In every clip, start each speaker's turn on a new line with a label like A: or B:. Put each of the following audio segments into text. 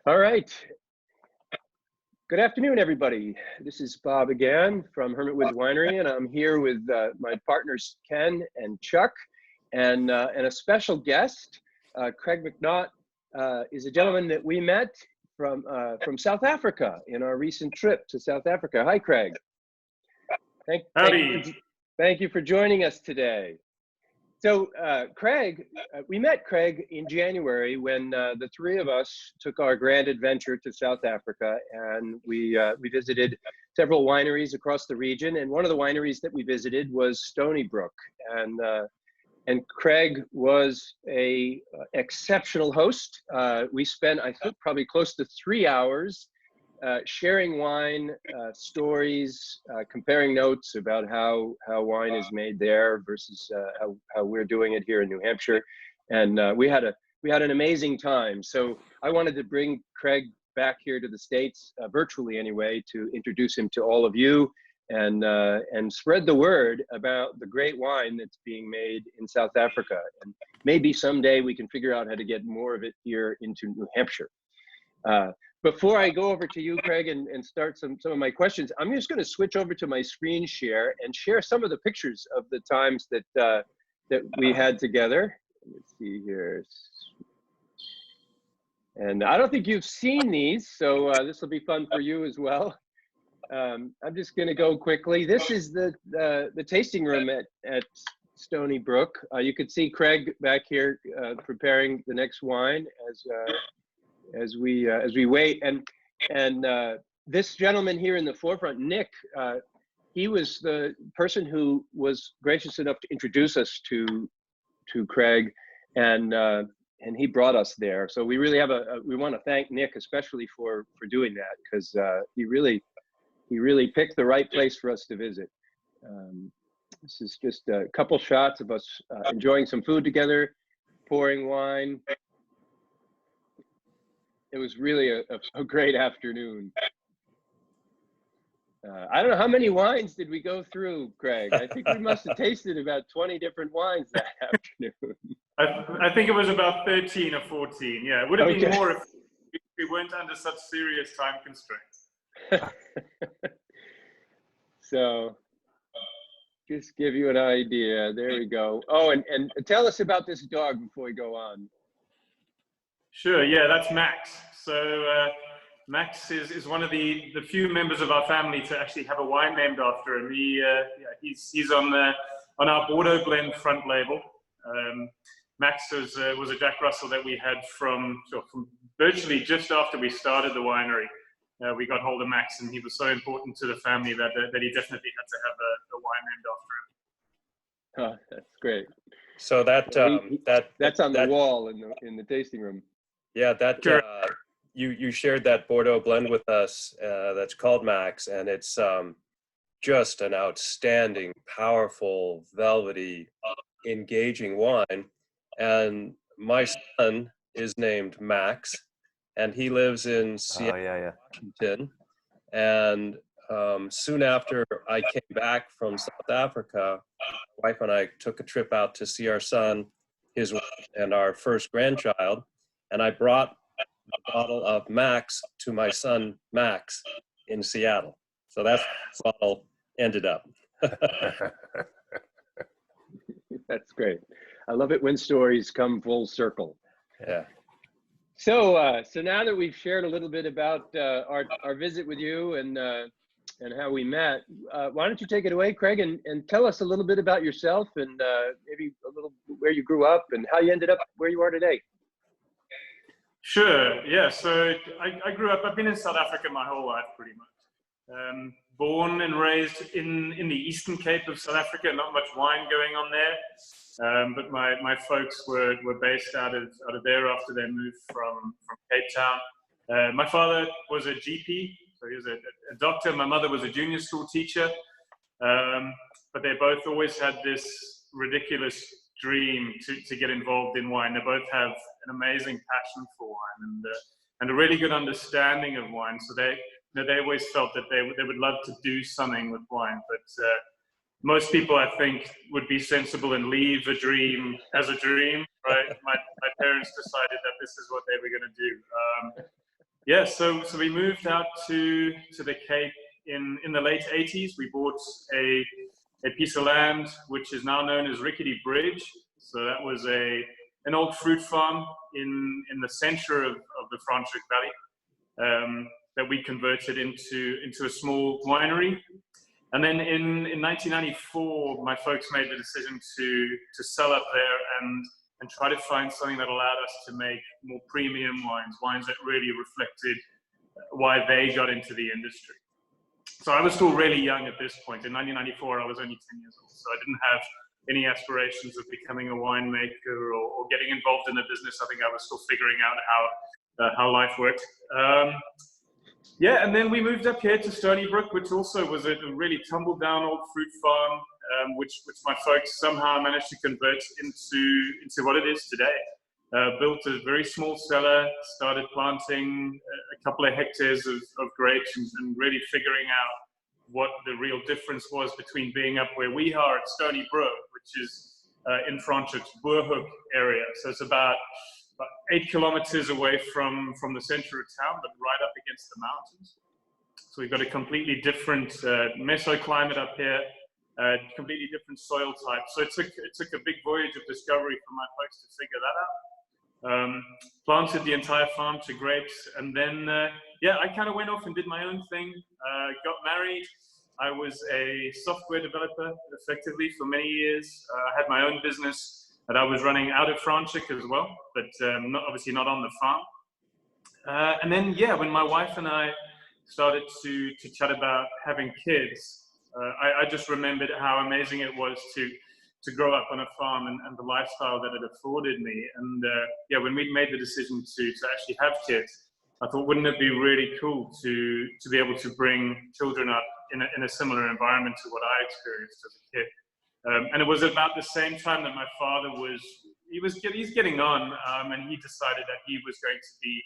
A: All right. Good afternoon, everybody. This is Bob again from Hermit Woods Winery, and I'm here with my partners Ken and Chuck, and a special guest, Craig McNaught, is a gentleman that we met from South Africa in our recent trip to South Africa. Hi, Craig. Thank you for joining us today. So Craig, we met Craig in January when the three of us took our grand adventure to South Africa, and we visited several wineries across the region. And one of the wineries that we visited was Stony Brook, and Craig was a exceptional host. We spent, I think, probably close to 3 hours sharing wine stories, comparing notes about how wine is made there versus how we're doing it here in New Hampshire, and we had an amazing time. So I wanted to bring Craig back here to the States, virtually anyway, to introduce him to all of you and spread the word about the great wine that's being made in South Africa. And maybe someday we can figure out how to get more of it here into New Hampshire. Before I go over to you, Craig, and start some of my questions, I'm just going to switch over to my screen share and share some of the pictures of the times that that we had together. Let's see here. And I don't think you've seen these, so this will be fun for you as well. I'm just going to go quickly. This is the tasting room at Stony Brook. You could see Craig back here preparing the next wine as we wait, and this gentleman here in the forefront, Nick, he was the person who was gracious enough to introduce us to Craig, and he brought us there. So we really have we want to thank Nick especially for doing that, because he really picked the right place for us to visit. This is just a couple shots of us enjoying some food together, pouring wine. It was really a great afternoon. I don't know, how many wines did we go through, Craig? I think we must have tasted about 20 different wines that afternoon.
B: I think it was about 13 or 14. Yeah, it would have been more if we weren't under such serious time constraints.
A: So, just give you an idea. There we go. Oh, and tell us about this dog before we go on. Sure,
B: yeah, that's Max. So Max is one of the few members of our family to actually have a wine named after him. He's on our Bordeaux blend front label. Max was a Jack Russell that we had from virtually just after we started the winery. We got hold of Max, and he was so important to the family that he definitely had to have a wine named after him.
A: Oh, that's great.
C: So that's
A: on the wall in the tasting room.
C: Yeah, you shared that Bordeaux blend with us that's called Max, and it's just an outstanding, powerful, velvety, engaging wine. And my son is named Max, and he lives in Seattle, Washington. And soon after I came back from South Africa, my wife and I took a trip out to see our son, his wife, and our first grandchild. And I brought a bottle of Max to my son, Max, in Seattle. So that's how the bottle ended up.
A: That's great. I love it when stories come full circle.
C: Yeah.
A: So, so now that we've shared a little bit about our visit with you and how we met, why don't you take it away, Craig, and tell us a little bit about yourself and maybe a little where you grew up and how you ended up where you are today.
B: Sure, yeah, so I grew up, I've been in South Africa my whole life pretty much. Born and raised in the Eastern Cape of South Africa, not much wine going on there. But my folks were based out of there after they moved from Cape Town. My father was a GP, so he was a doctor. My mother was a junior school teacher. But they both always had this ridiculous dream to get involved in wine. They both have an amazing passion for wine and a really good understanding of wine. So they always felt that they would love to do something with wine. But most people, I think, would be sensible and leave a dream as a dream, right? My parents decided that this is what they were going to do. Yeah, so we moved out to the Cape in the late 80s. We bought a piece of land which is now known as Rickety Bridge. So that was an old fruit farm in the center of the Franschhoek Valley that we converted into a small winery. And then in 1994, my folks made the decision to sell up there and try to find something that allowed us to make more premium wines that really reflected why they got into the industry. So I was still really young at this point. In 1994, I was only 10 years old, so I didn't have any aspirations of becoming a winemaker or getting involved in the business. I think I was still figuring out how life worked. Yeah, and then we moved up here to Stony Brook, which also was a really tumbled down old fruit farm, which my folks somehow managed to convert into what it is today. Built a very small cellar, started planting a couple of hectares of grapes and really figuring out what the real difference was between being up where we are at Stony Brook, which is in Franschhoek's Brook area. So it's about 8 kilometers away from the center of town, but right up against the mountains. So we've got a completely different mesoclimate up here, completely different soil type. So it took a big voyage of discovery for my folks to figure that out. Planted the entire farm to grapes, and then yeah, I kind of went off and did my own thing. Got married. I was a software developer effectively for many years. I had my own business that I was running out of Franschhoek as well, but obviously not on the farm. And then, yeah, when my wife and I started to chat about having kids, I just remembered how amazing it was to grow up on a farm and the lifestyle that it afforded me. And yeah, when we made the decision to actually have kids, I thought, wouldn't it be really cool to be able to bring children up in a similar environment to what I experienced as a kid. And it was about the same time that my father he's getting on, and he decided that he was going to be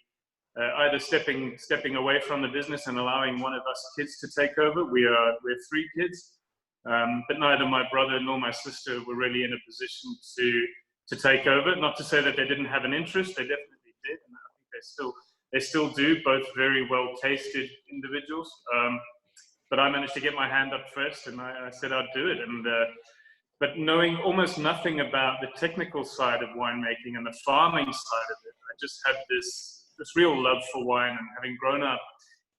B: either stepping away from the business and allowing one of us kids to take over. We have 3 kids, but neither my brother nor my sister were really in a position to take over. Not to say that they didn't have an interest; they definitely did, and I think they still do. Both very well-tasted individuals. But I managed to get my hand up first, and I said I'd do it. And but knowing almost nothing about the technical side of winemaking and the farming side of it, I just had this real love for wine. And having grown up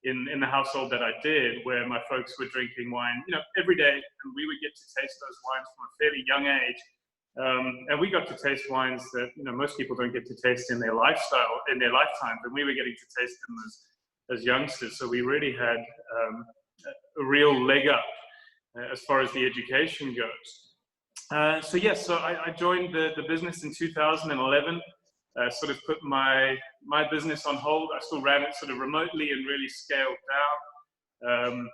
B: in the household that I did, where my folks were drinking wine, every day, and we would get to taste those wines from a fairly young age. And we got to taste wines that most people don't get to taste in their lifetime, but we were getting to taste them as youngsters. So we really had a real leg up as far as the education goes. So yes, so I joined the business in 2011. Sort of put my business on hold. I still ran it sort of remotely and really scaled down,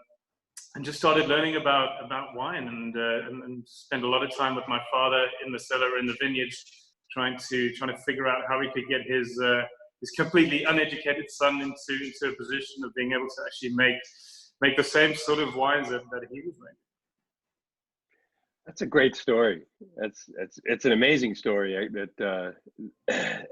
B: and just started learning about wine and spent a lot of time with my father in the cellar in the vineyards, trying to figure out how we could get his completely uneducated son into a position of being able to actually make the same sort of wines that he was making.
A: That's a great story. It's an amazing story that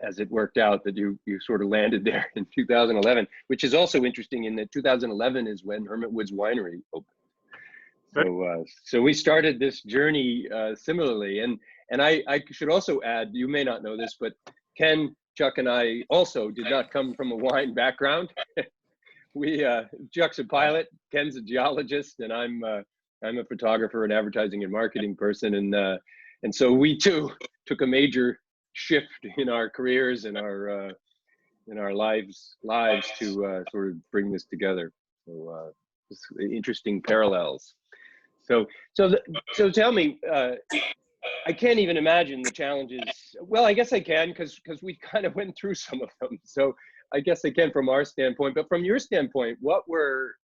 A: as it worked out that you sort of landed there in 2011, which is also interesting in that 2011 is when Hermit Woods Winery opened. So we started this journey similarly, and I should also add, you may not know this, but Ken, Chuck, and I also did not come from a wine background. Chuck's a pilot, Ken's a geologist, and I'm a photographer and advertising and marketing person, and so we too took a major shift in our careers and our lives to sort of bring this together. So it's interesting parallels. So tell me, I can't even imagine the challenges. Well, I guess I can because we kind of went through some of them. So I guess I can from our standpoint, but from your standpoint, what were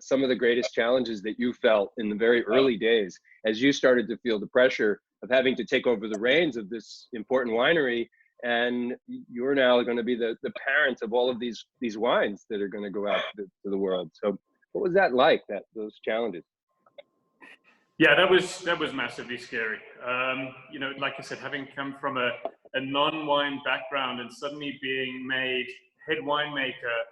A: some of the greatest challenges that you felt in the very early days as you started to feel the pressure of having to take over the reins of this important winery, and you're now going to be the parents of all of these wines that are going to go out to the world? So what was that like, those challenges?
B: Yeah, that was massively scary. Like I said, having come from a non-wine background and suddenly being made head winemaker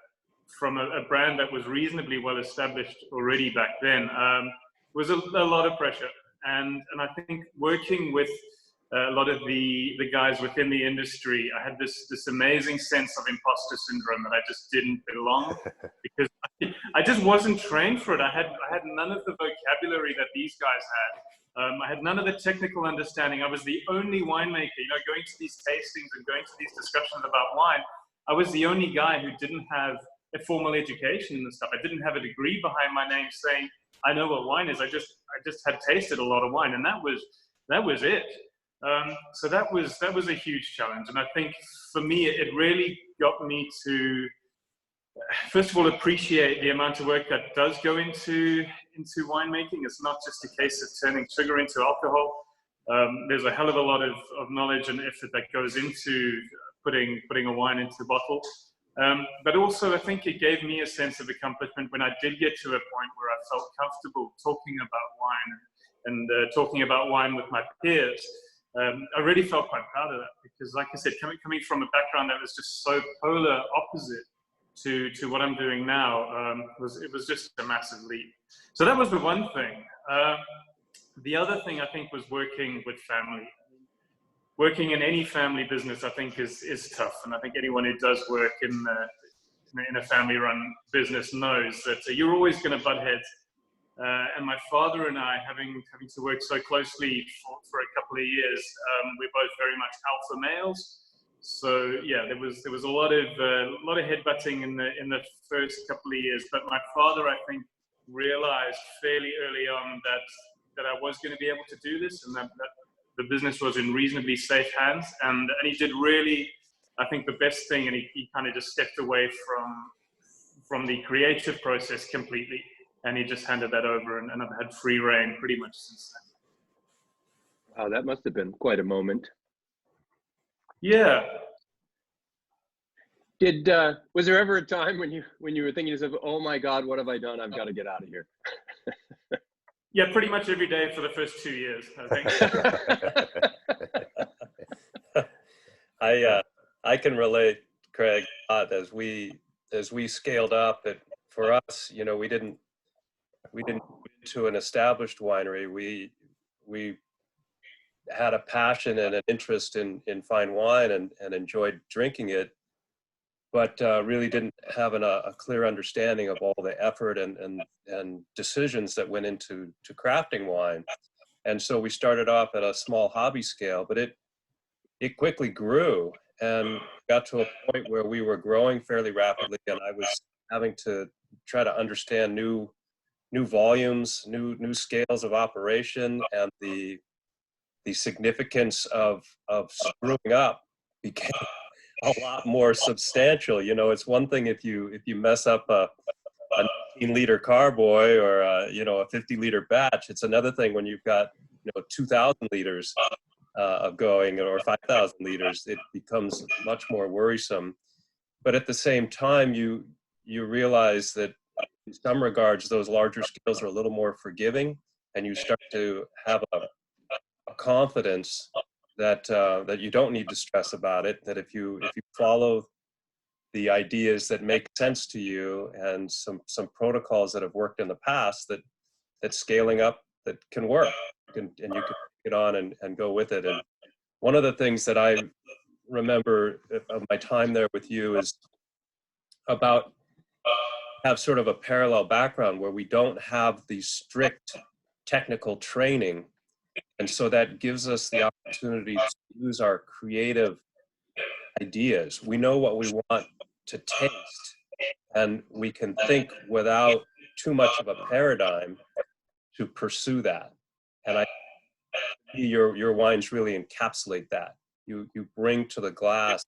B: from a brand that was reasonably well established already back then, was a lot of pressure. And I think working with a lot of the guys within the industry, I had this amazing sense of imposter syndrome that I just didn't belong, because I just wasn't trained for it. I had none of the vocabulary that these guys had. I had none of the technical understanding. I was the only winemaker, going to these tastings and going to these discussions about wine. I was the only guy who didn't have a formal education and stuff. I didn't have a degree behind my name saying I know what wine is. I just had tasted a lot of wine, and that was it. So that was a huge challenge, and I think for me it really got me to first of all appreciate the amount of work that does go into winemaking. It's not just a case of turning sugar into alcohol. There's a hell of a lot of knowledge and effort that goes into putting a wine into a bottle. But also I think it gave me a sense of accomplishment when I did get to a point where I felt comfortable talking about wine and talking about wine with my peers. I really felt quite proud of that, because like I said, coming from a background that was just so polar opposite to what I'm doing now, it was just a massive leap. So that was the one thing. The other thing I think was working with family. Working in any family business, I think, is tough, and I think anyone who does work in a family-run business knows that you're always going to butt heads. And my father and I, having to work so closely for a couple of years, we're both very much alpha males. So yeah, there was a lot of headbutting in the first couple of years. But my father, I think, realized fairly early on that I was going to be able to do this, and that the business was in reasonably safe hands. And he did really, I think, the best thing, and he kind of just stepped away from the creative process completely. And he just handed that over, and I've had free reign pretty much since then.
A: Wow, that must have been quite a moment.
B: Yeah.
A: Was there ever a time when you were thinking to yourself, "Oh my God, what have I done? I've got to get out of here"?
B: Yeah, pretty much every day for the first 2 years, I think.
C: I can relate, Craig, a lot as we scaled up. For us, we didn't move into an established winery. We had a passion and an interest in fine wine and enjoyed drinking it, but really didn't have a clear understanding of all the effort and decisions that went into crafting wine. And so we started off at a small hobby scale, but it quickly grew and got to a point where we were growing fairly rapidly, and I was having to try to understand new volumes, new scales of operation, and the significance of screwing up became a lot more substantial. It's one thing if you mess up a 19-liter carboy or a 50-liter batch. It's another thing when you've got 2,000 liters of going, or 5,000 liters. It becomes much more worrisome. But at the same time, you realize that in some regards those larger scales are a little more forgiving, and you start to have a confidence that you don't need to stress about it, that if you follow the ideas that make sense to you and some protocols that have worked in the past, that scaling up that can work, and you can get on and go with it. And one of the things that I remember of my time there with you is about have sort of a parallel background where we don't have the strict technical training. And so that gives us the opportunity to use our creative ideas. We know what we want to taste, and we can think without too much of a paradigm to pursue that. And your wines really encapsulate that. You bring to the glass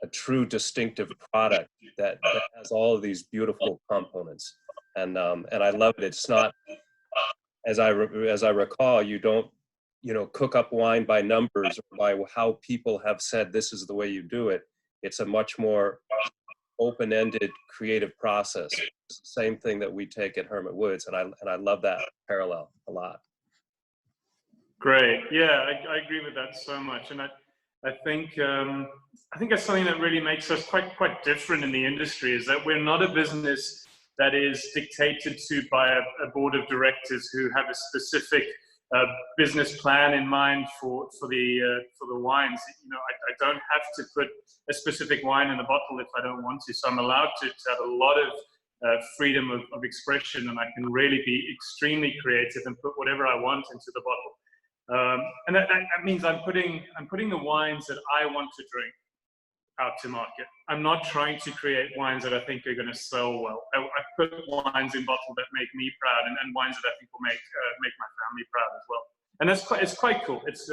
C: a true distinctive product that has all of these beautiful components, and I love it. It's not, as I recall, you don't cook up wine by numbers or by how people have said this is the way you do it. It's a much more open-ended creative process. It's the same thing that we take at Hermit Woods, and I love that parallel a lot.
B: Great. Yeah, I agree with that so much. And I think that's something that really makes us quite different in the industry, is that we're not a business that is dictated to by a board of directors who have a specific business plan in mind for the wines. You know, I don't have to put a specific wine in the bottle if I don't want to. So I'm allowed to have a lot of freedom of expression, and I can really be extremely creative and put whatever I want into the bottle. And that means I'm putting the wines that I want to drink out to market. I'm not trying to create wines that I think are going to sell well. I put wines in bottle that make me proud, and wines that I think will make my family proud as well. And it's quite cool. It's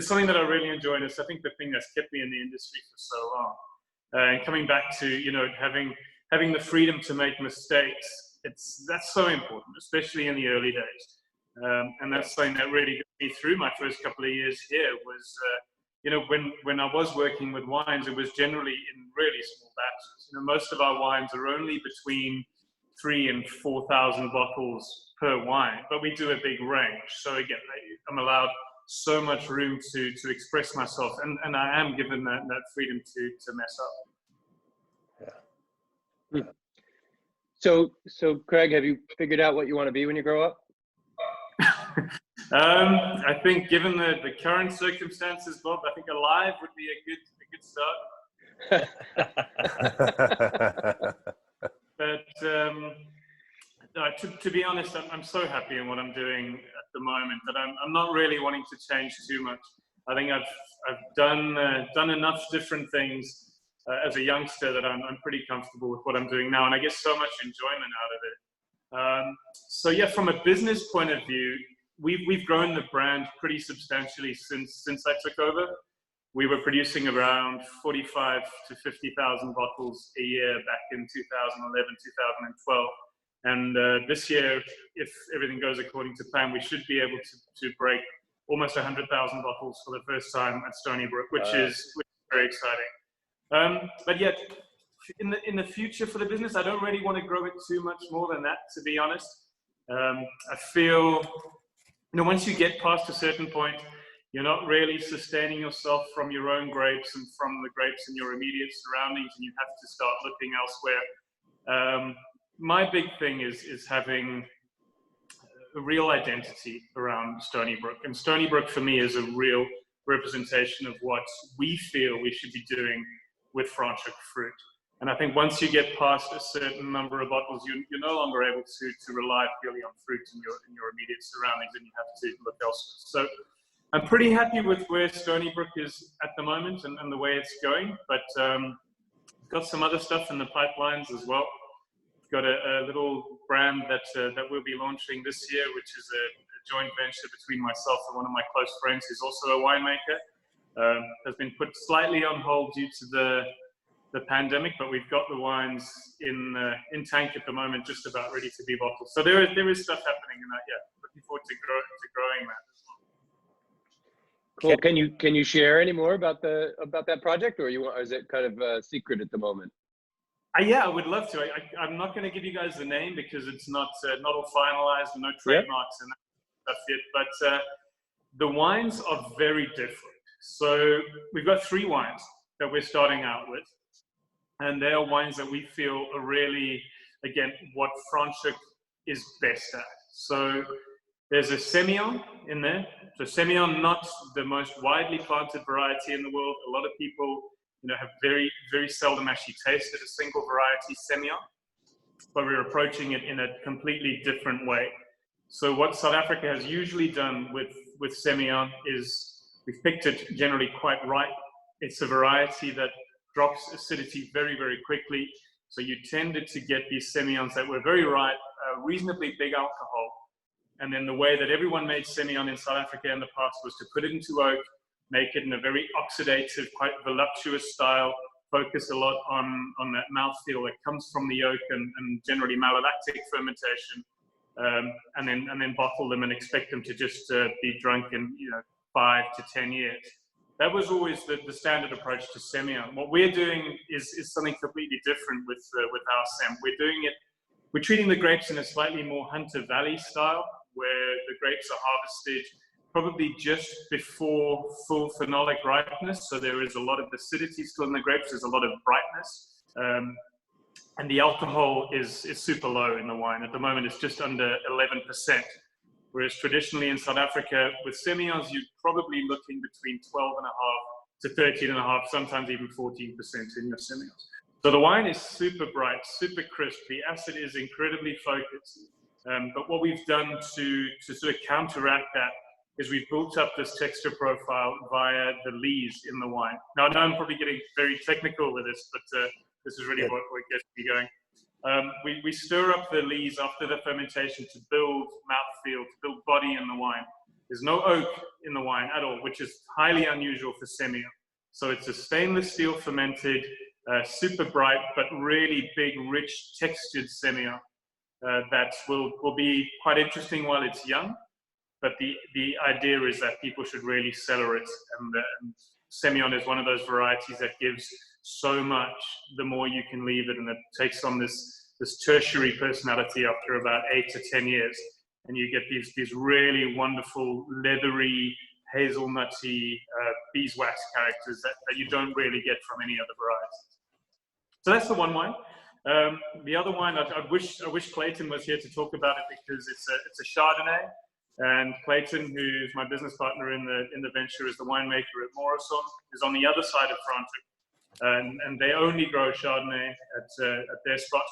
B: something that I really enjoy, and it's, I think, the thing that's kept me in the industry for so long. And coming back to, you know, having the freedom to make mistakes, that's so important, especially in the early days. And that's something that really got me through my first couple of years here was, you know, when I was working with wines, it was generally in really small batches. You know, most of our wines are only between 3,000 and 4,000 bottles per wine, but we do a big range. So again, I'm allowed so much room to express myself, and I am given that freedom to mess up.
C: Yeah.
A: So Craig, have you figured out what you want to be when you grow up?
B: I think given the current circumstances, Bob, I think alive would be a good start. But to be honest, I'm so happy in what I'm doing at the moment that I'm not really wanting to change too much. I think I've done enough different things as a youngster that I'm pretty comfortable with what I'm doing now, and I get so much enjoyment out of it. So yeah, from a business point of view, we've grown the brand pretty substantially since I took over. We were producing around 45 to 50,000 bottles a year back in 2011, 2012. And this year, if everything goes according to plan, we should be able to break almost 100,000 bottles for the first time at Stony Brook, which is very exciting. But yet, in the future for the business, I don't really want to grow it too much more than that, to be honest. I feel, you know, once you get past a certain point, you're not really sustaining yourself from your own grapes and from the grapes in your immediate surroundings, and you have to start looking elsewhere. My big thing is having a real identity around Stony Brook. And Stony Brook for me is a real representation of what we feel we should be doing with Franschhoek fruit. And I think once you get past a certain number of bottles, you're no longer able to rely purely on fruit in your immediate surroundings, and you have to look elsewhere. So I'm pretty happy with where Stony Brook is at the moment and the way it's going, but got some other stuff in the pipelines as well. Got a little brand that we'll be launching this year, which is a joint venture between myself and one of my close friends who's also a winemaker. Has been put slightly on hold due to the pandemic, but we've got the wines in tank at the moment, just about ready to be bottled. So there is stuff happening in that. Yeah, looking forward to growing that.
A: Cool. Can you share any more about that project, or is it kind of a secret at the moment?
B: Yeah, I would love to. I'm not going to give you guys the name because it's not all finalized, no trademarks and that stuff yet. But the wines are very different. So we've got 3 wines that we're starting out with, and they are wines that we feel are really, again, what Franschhoek is best at. So there's a Semillon in there. So Semillon, not the most widely planted variety in the world. A lot of people, you know, have very, very seldom actually tasted a single variety Semillon, but we're approaching it in a completely different way. So what South Africa has usually done with Semillon is we've picked it generally quite ripe. It's a variety that drops acidity very, very quickly. So you tended to get these Semillons that were very ripe, reasonably big alcohol. And then the way that everyone made Semillon in South Africa in the past was to put it into oak, make it in a very oxidative, quite voluptuous style, focus a lot on that mouthfeel that comes from the oak and generally malolactic fermentation, and then bottle them and expect them to just be drunk in 5 to 10 years. That was always the standard approach to Semillon. What we're doing is something completely different with our Sem. We're treating the grapes in a slightly more Hunter Valley style, where the grapes are harvested probably just before full phenolic ripeness. So there is a lot of acidity still in the grapes. There's a lot of brightness. And the alcohol is super low in the wine. At the moment, it's just under 11%. Whereas traditionally in South Africa, with Semillons, you're probably looking between 12.5 to 13.5, sometimes even 14% in your Semillons. So the wine is super bright, super crisp. The acid is incredibly focused. But what we've done to sort of counteract that is we've built up this texture profile via the lees in the wine. Now, I know I'm probably getting very technical with this, but this is really what gets me going. We stir up the lees after the fermentation to build mouthfeel, to build body in the wine. There's no oak in the wine at all, which is highly unusual for Semillon. So it's a stainless steel fermented, super bright, but really big, rich, textured Semillon that will be quite interesting while it's young. But the idea is that people should really cellar it. And Semillon is one of those varieties that gives so much the more you can leave it, and it takes on this tertiary personality after about 8 to 10 years. And you get these really wonderful, leathery, hazelnutty beeswax characters that you don't really get from any other varieties. So that's the one wine. The other wine, I wish Clayton was here to talk about it, because it's a Chardonnay. And Clayton, who's my business partner in the venture, is the winemaker at Morrison, is on the other side of Franschhoek. And they only grow Chardonnay at their spot.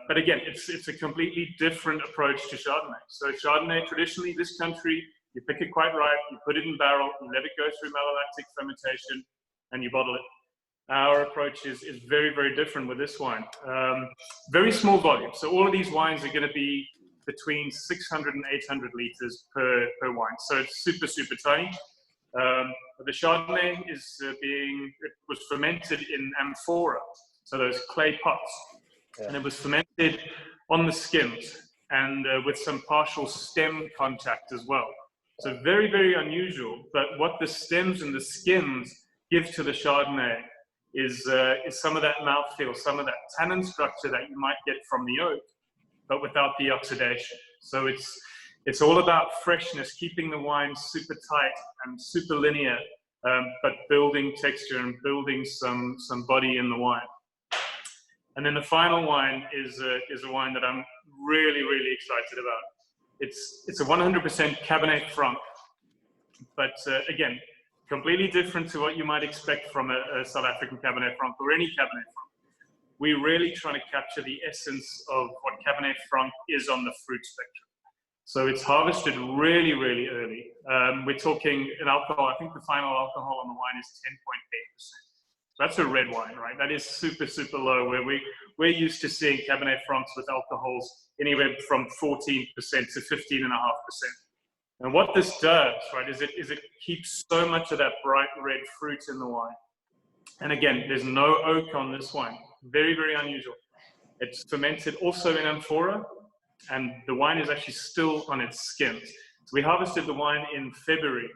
B: But again, it's a completely different approach to Chardonnay. So Chardonnay, traditionally, this country, you pick it quite ripe, you put it in barrel, you let it go through malolactic fermentation, and you bottle it. Our approach is very, very different with this wine. Very small volume. So all of these wines are going to be between 600 and 800 liters per wine. So it's super, super tiny. The Chardonnay it was fermented in amphora, so those clay pots. Yeah. And it was fermented on the skins and with some partial stem contact as well. So very, very unusual. But what the stems and the skins give to the Chardonnay is some of that mouthfeel, some of that tannin structure that you might get from the oak, but without the oxidation. So it's all about freshness, keeping the wine super tight and super linear, but building texture and building some body in the wine. And then the final wine is a wine that I'm really, really excited about. It's a 100% Cabernet Franc, but again, completely different to what you might expect from a South African Cabernet Franc or any Cabernet Franc. We're really trying to capture the essence of what Cabernet Franc is on the fruit spectrum. So it's harvested really, really early. We're talking an alcohol, I think the final alcohol on the wine is 10.8%. So that's a red wine, right? That is super, super low, where we're used to seeing Cabernet Francs with alcohols anywhere from 14% to 15.5%. And what this does, right, is it keeps so much of that bright red fruit in the wine. And again, there's no oak on this wine. Very, very unusual. It's fermented also in amphora, and the wine is actually still on its skins. So we harvested the wine in February,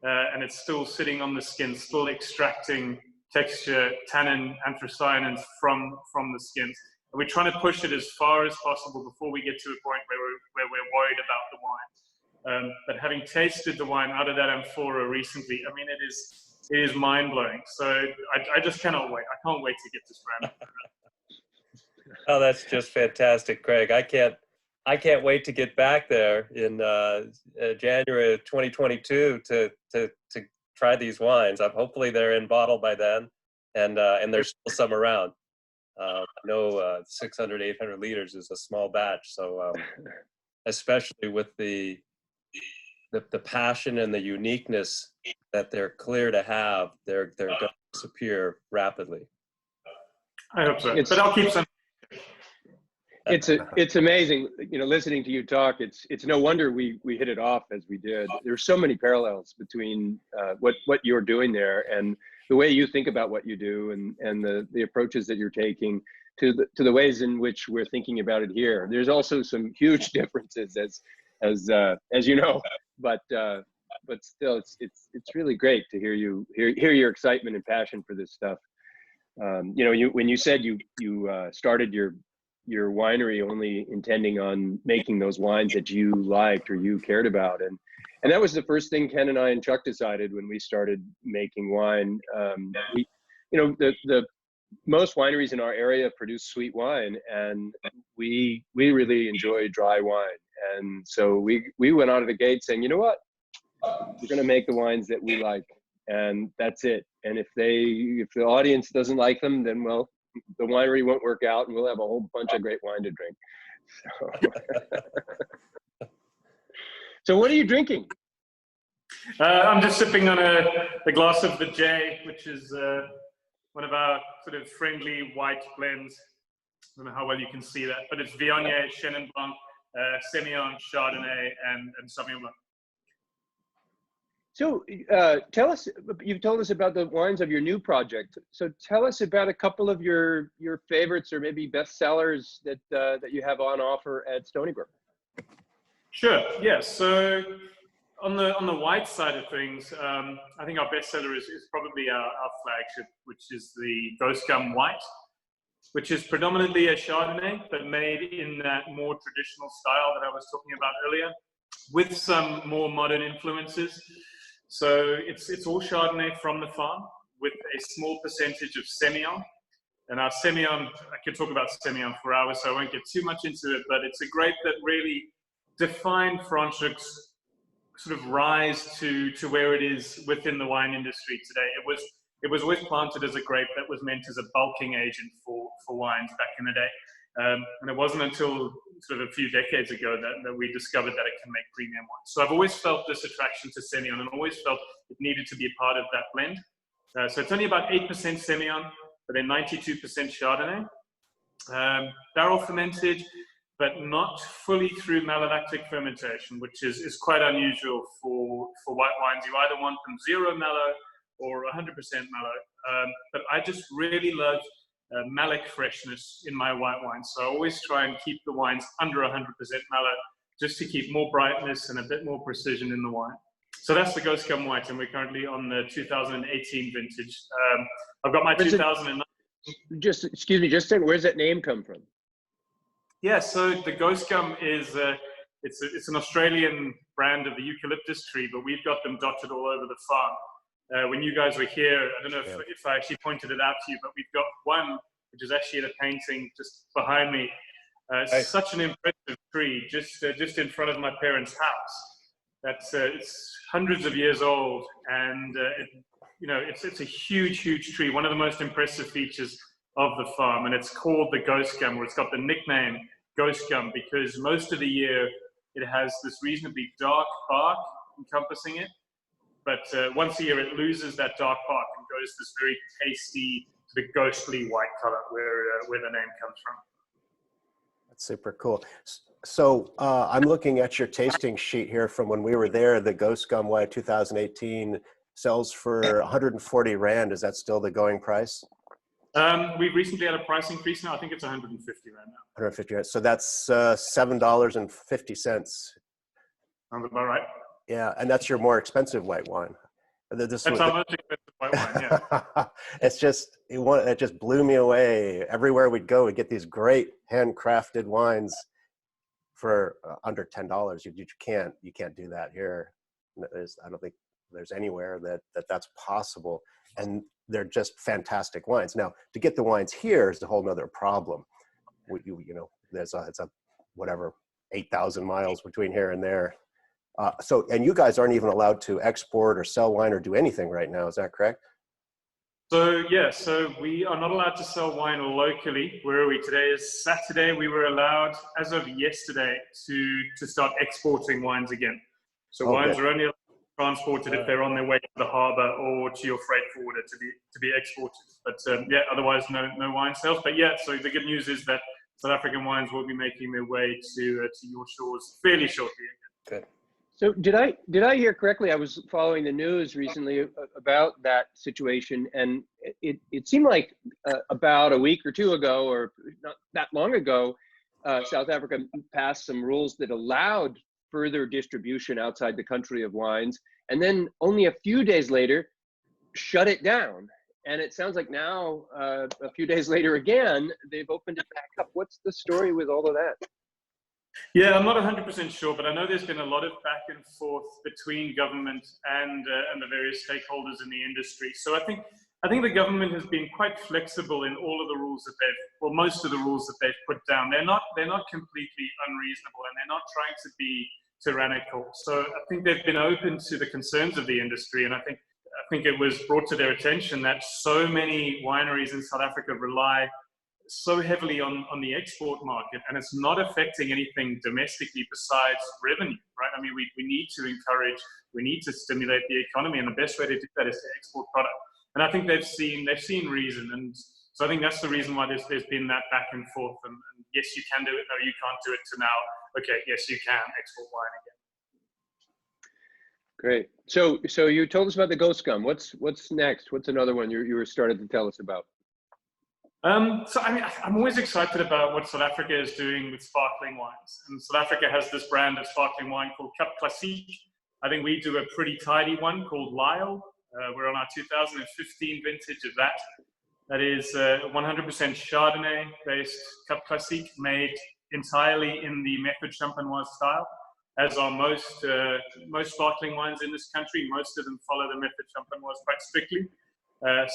B: and it's still sitting on the skin, still extracting texture, tannin, anthocyanins from the skins. And we're trying to push it as far as possible before we get to a point where we're worried about the wine. But having tasted the wine out of that amphora recently, I mean, it is mind-blowing. So I just cannot wait. I can't wait to get this brand.
C: Oh, that's just fantastic, Craig. I can't wait to get back there in January of 2022 to try these wines. Hopefully they're in bottle by then, and there's still some around. I know 600, 800 liters is a small batch, so especially with the passion and the uniqueness that they're clear to have, they're going to disappear rapidly.
B: I hope so, but I'll keep some.
A: It's amazing, listening to you talk. It's no wonder we hit it off as we did. There's so many parallels between what you're doing there and the way you think about what you do, and the approaches that you're taking to the ways in which we're thinking about it here. There's also some huge differences, as you know, but still, it's really great to hear your excitement and passion for this stuff. When you said you started your your winery only intending on making those wines that you liked or you cared about. And that was the first thing Ken and I and Chuck decided when we started making wine. We, you know, the most wineries in our area produce sweet wine, and we really enjoy dry wine. And so we went out of the gate saying, you know what, we're going to make the wines that we like, and that's it. And if the audience doesn't like them, then well, the winery won't work out, and we'll have a whole bunch of great wine to drink. So what are you drinking?
B: I'm just sipping on a glass of the J, which is one of our sort of friendly white blends. I don't know how well you can see that, but it's Viognier, Chenin Blanc, Semillon, Chardonnay, and Sauvignon Blanc.
A: So tell us, you've told us about the wines of your new project. So tell us about a couple of your favorites or maybe best sellers that you have on offer at Stony Brook.
B: Sure, yes. So on the white side of things, I think our best seller is probably our flagship, which is the Ghost Gum White, which is predominantly a Chardonnay, but made in that more traditional style that I was talking about earlier, with some more modern influences. So it's all Chardonnay from the farm with a small percentage of Semillon. And our Semillon, I could talk about Semillon for hours, so I won't get too much into it, but it's a grape that really defined Franschhoek's sort of rise to where it is within the wine industry today. It was always planted as a grape that was meant as a bulking agent for wines back in the day. And it wasn't until sort of a few decades ago that we discovered that it can make premium wine. So I've always felt this attraction to Semillon and always felt it needed to be a part of that blend. So it's only about 8% Semillon, but then 92% Chardonnay. Barrel fermented, but not fully through malolactic fermentation, which is quite unusual for white wines. You either want them 0 mallow or 100% mallow. But I just really love malic freshness in my white wines. So I always try and keep the wines under 100% mallow, just to keep more brightness and a bit more precision in the wine. So that's the Ghost Gum White, and we're currently on the 2018 vintage. I've got my 2009.
A: Just, excuse me, just a second, where's that name come from?
B: Yeah, so the Ghost Gum is, it's an Australian brand of the eucalyptus tree, but we've got them dotted all over the farm. When you guys were here, I don't know if I actually pointed it out to you, but we've got one, which is actually in a painting just behind me. It's such an impressive tree, just in front of my parents' house. It's hundreds of years old, and it's a huge tree. One of the most impressive features of the farm, and it's called the Ghost Gum, or it's got the nickname Ghost Gum because most of the year it has this reasonably dark bark encompassing it. But once a year, it loses that dark bark and goes this very tasty, sort of ghostly white color, where the name comes from.
D: That's super cool. So I'm looking at your tasting sheet here from when we were there. The Ghost Gum White 2018 sells for 140 Rand. Is that still the going price?
B: We've recently had a price increase now. I think it's 150 Rand now.
D: 150 Rand. So that's $7.50.
B: Sounds about right.
D: Yeah, and that's your more expensive white wine.
B: That's our most expensive white wine, yeah.
D: It just blew me away. Everywhere we'd go, we'd get these great handcrafted wines for under $10. You can't do that here. I don't think there's anywhere that's possible. And they're just fantastic wines. Now, to get the wines here is a whole nother problem. It's whatever 8,000 miles between here and there. And you guys aren't even allowed to export or sell wine or do anything right now. Is that correct?
B: So we are not allowed to sell wine locally. Where are we? Today is Saturday. We were allowed, as of yesterday, to start exporting wines again. So wines are only transported if they're on their way to the harbor or to your freight forwarder to be exported. But otherwise no wine sales. But so the good news is that South African wines will be making their way to your shores fairly shortly.
C: Good.
A: So did I hear correctly? I was following the news recently about that situation, and it seemed like about a week or two ago, or not that long ago, South Africa passed some rules that allowed further distribution outside the country of wines, and then only a few days later shut it down. And it sounds like now, a few days later again, they've opened it back up. What's the story with all of that?
B: Yeah, I'm not 100% sure, but I know there's been a lot of back and forth between government and the various stakeholders in the industry. So I think the government has been quite flexible in all of the rules that most of the rules that they've put down. They're not completely unreasonable, and they're not trying to be tyrannical. So I think they've been open to the concerns of the industry, and I think it was brought to their attention that so many wineries in South Africa rely so heavily on the export market, and it's not affecting anything domestically besides revenue, right? I mean, we need to encourage, we need to stimulate the economy, and the best way to do that is to export product. And I think they've seen reason, and so I think that's the reason why there's been that back and forth. And yes, you can do it. No, you can't do it. To now, okay, yes, you can export wine again.
A: Great. So you told us about the Ghost Gum. What's next? What's another one you were started to tell us about?
B: So I mean, I'm always excited about what South Africa is doing with sparkling wines. And South Africa has this brand of sparkling wine called Cup Classique. I think we do a pretty tidy one called Lyle. We're on our 2015 vintage of that. That is 100% Chardonnay-based Cup Classique, made entirely in the Method Champenoise style, as are most sparkling wines in this country. Most of them follow the Method Champenoise quite strictly.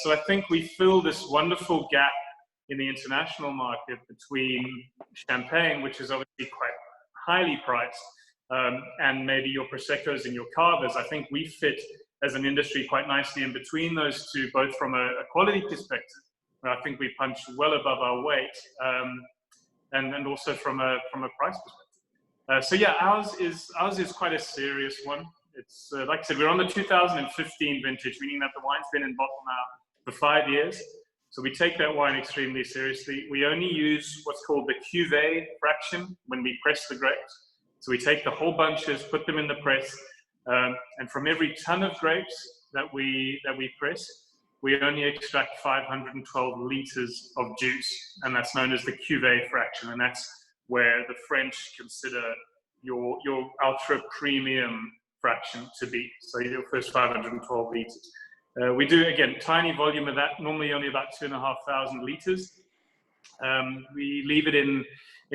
B: So I think we fill this wonderful gap in the international market between champagne, which is obviously quite highly priced, and maybe your Prosecco's and your Cavas. I think we fit as an industry quite nicely in between those two, both from a quality perspective, where I think we punch well above our weight, and also from a price perspective. So yeah, ours is quite a serious one. It's like I said, we're on the 2015 vintage, meaning that the wine's been in bottle now for 5 years. So we take that wine extremely seriously. We only use what's called the cuvee fraction when we press the grapes. So we take the whole bunches, put them in the press, and from every ton of grapes that we press, we only extract 512 liters of juice, and that's known as the cuvee fraction, and that's where the French consider your ultra premium fraction to be. So your first 512 liters. We do, again, tiny volume of that, normally only about 2,500 liters. We leave it in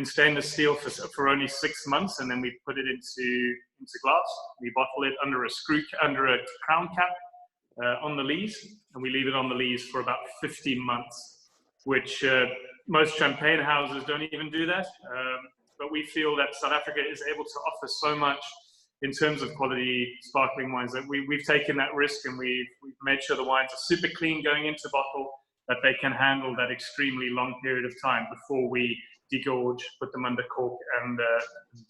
B: stainless steel for only 6 months, and then we put it into glass. We bottle it under a crown cap on the lees, and we leave it on the lees for about 15 months, which most champagne houses don't even do that. But we feel that South Africa is able to offer so much in terms of quality sparkling wines that we've taken that risk, and we've made sure the wines are super clean going into bottle, that they can handle that extremely long period of time before we degorge, put them under cork, and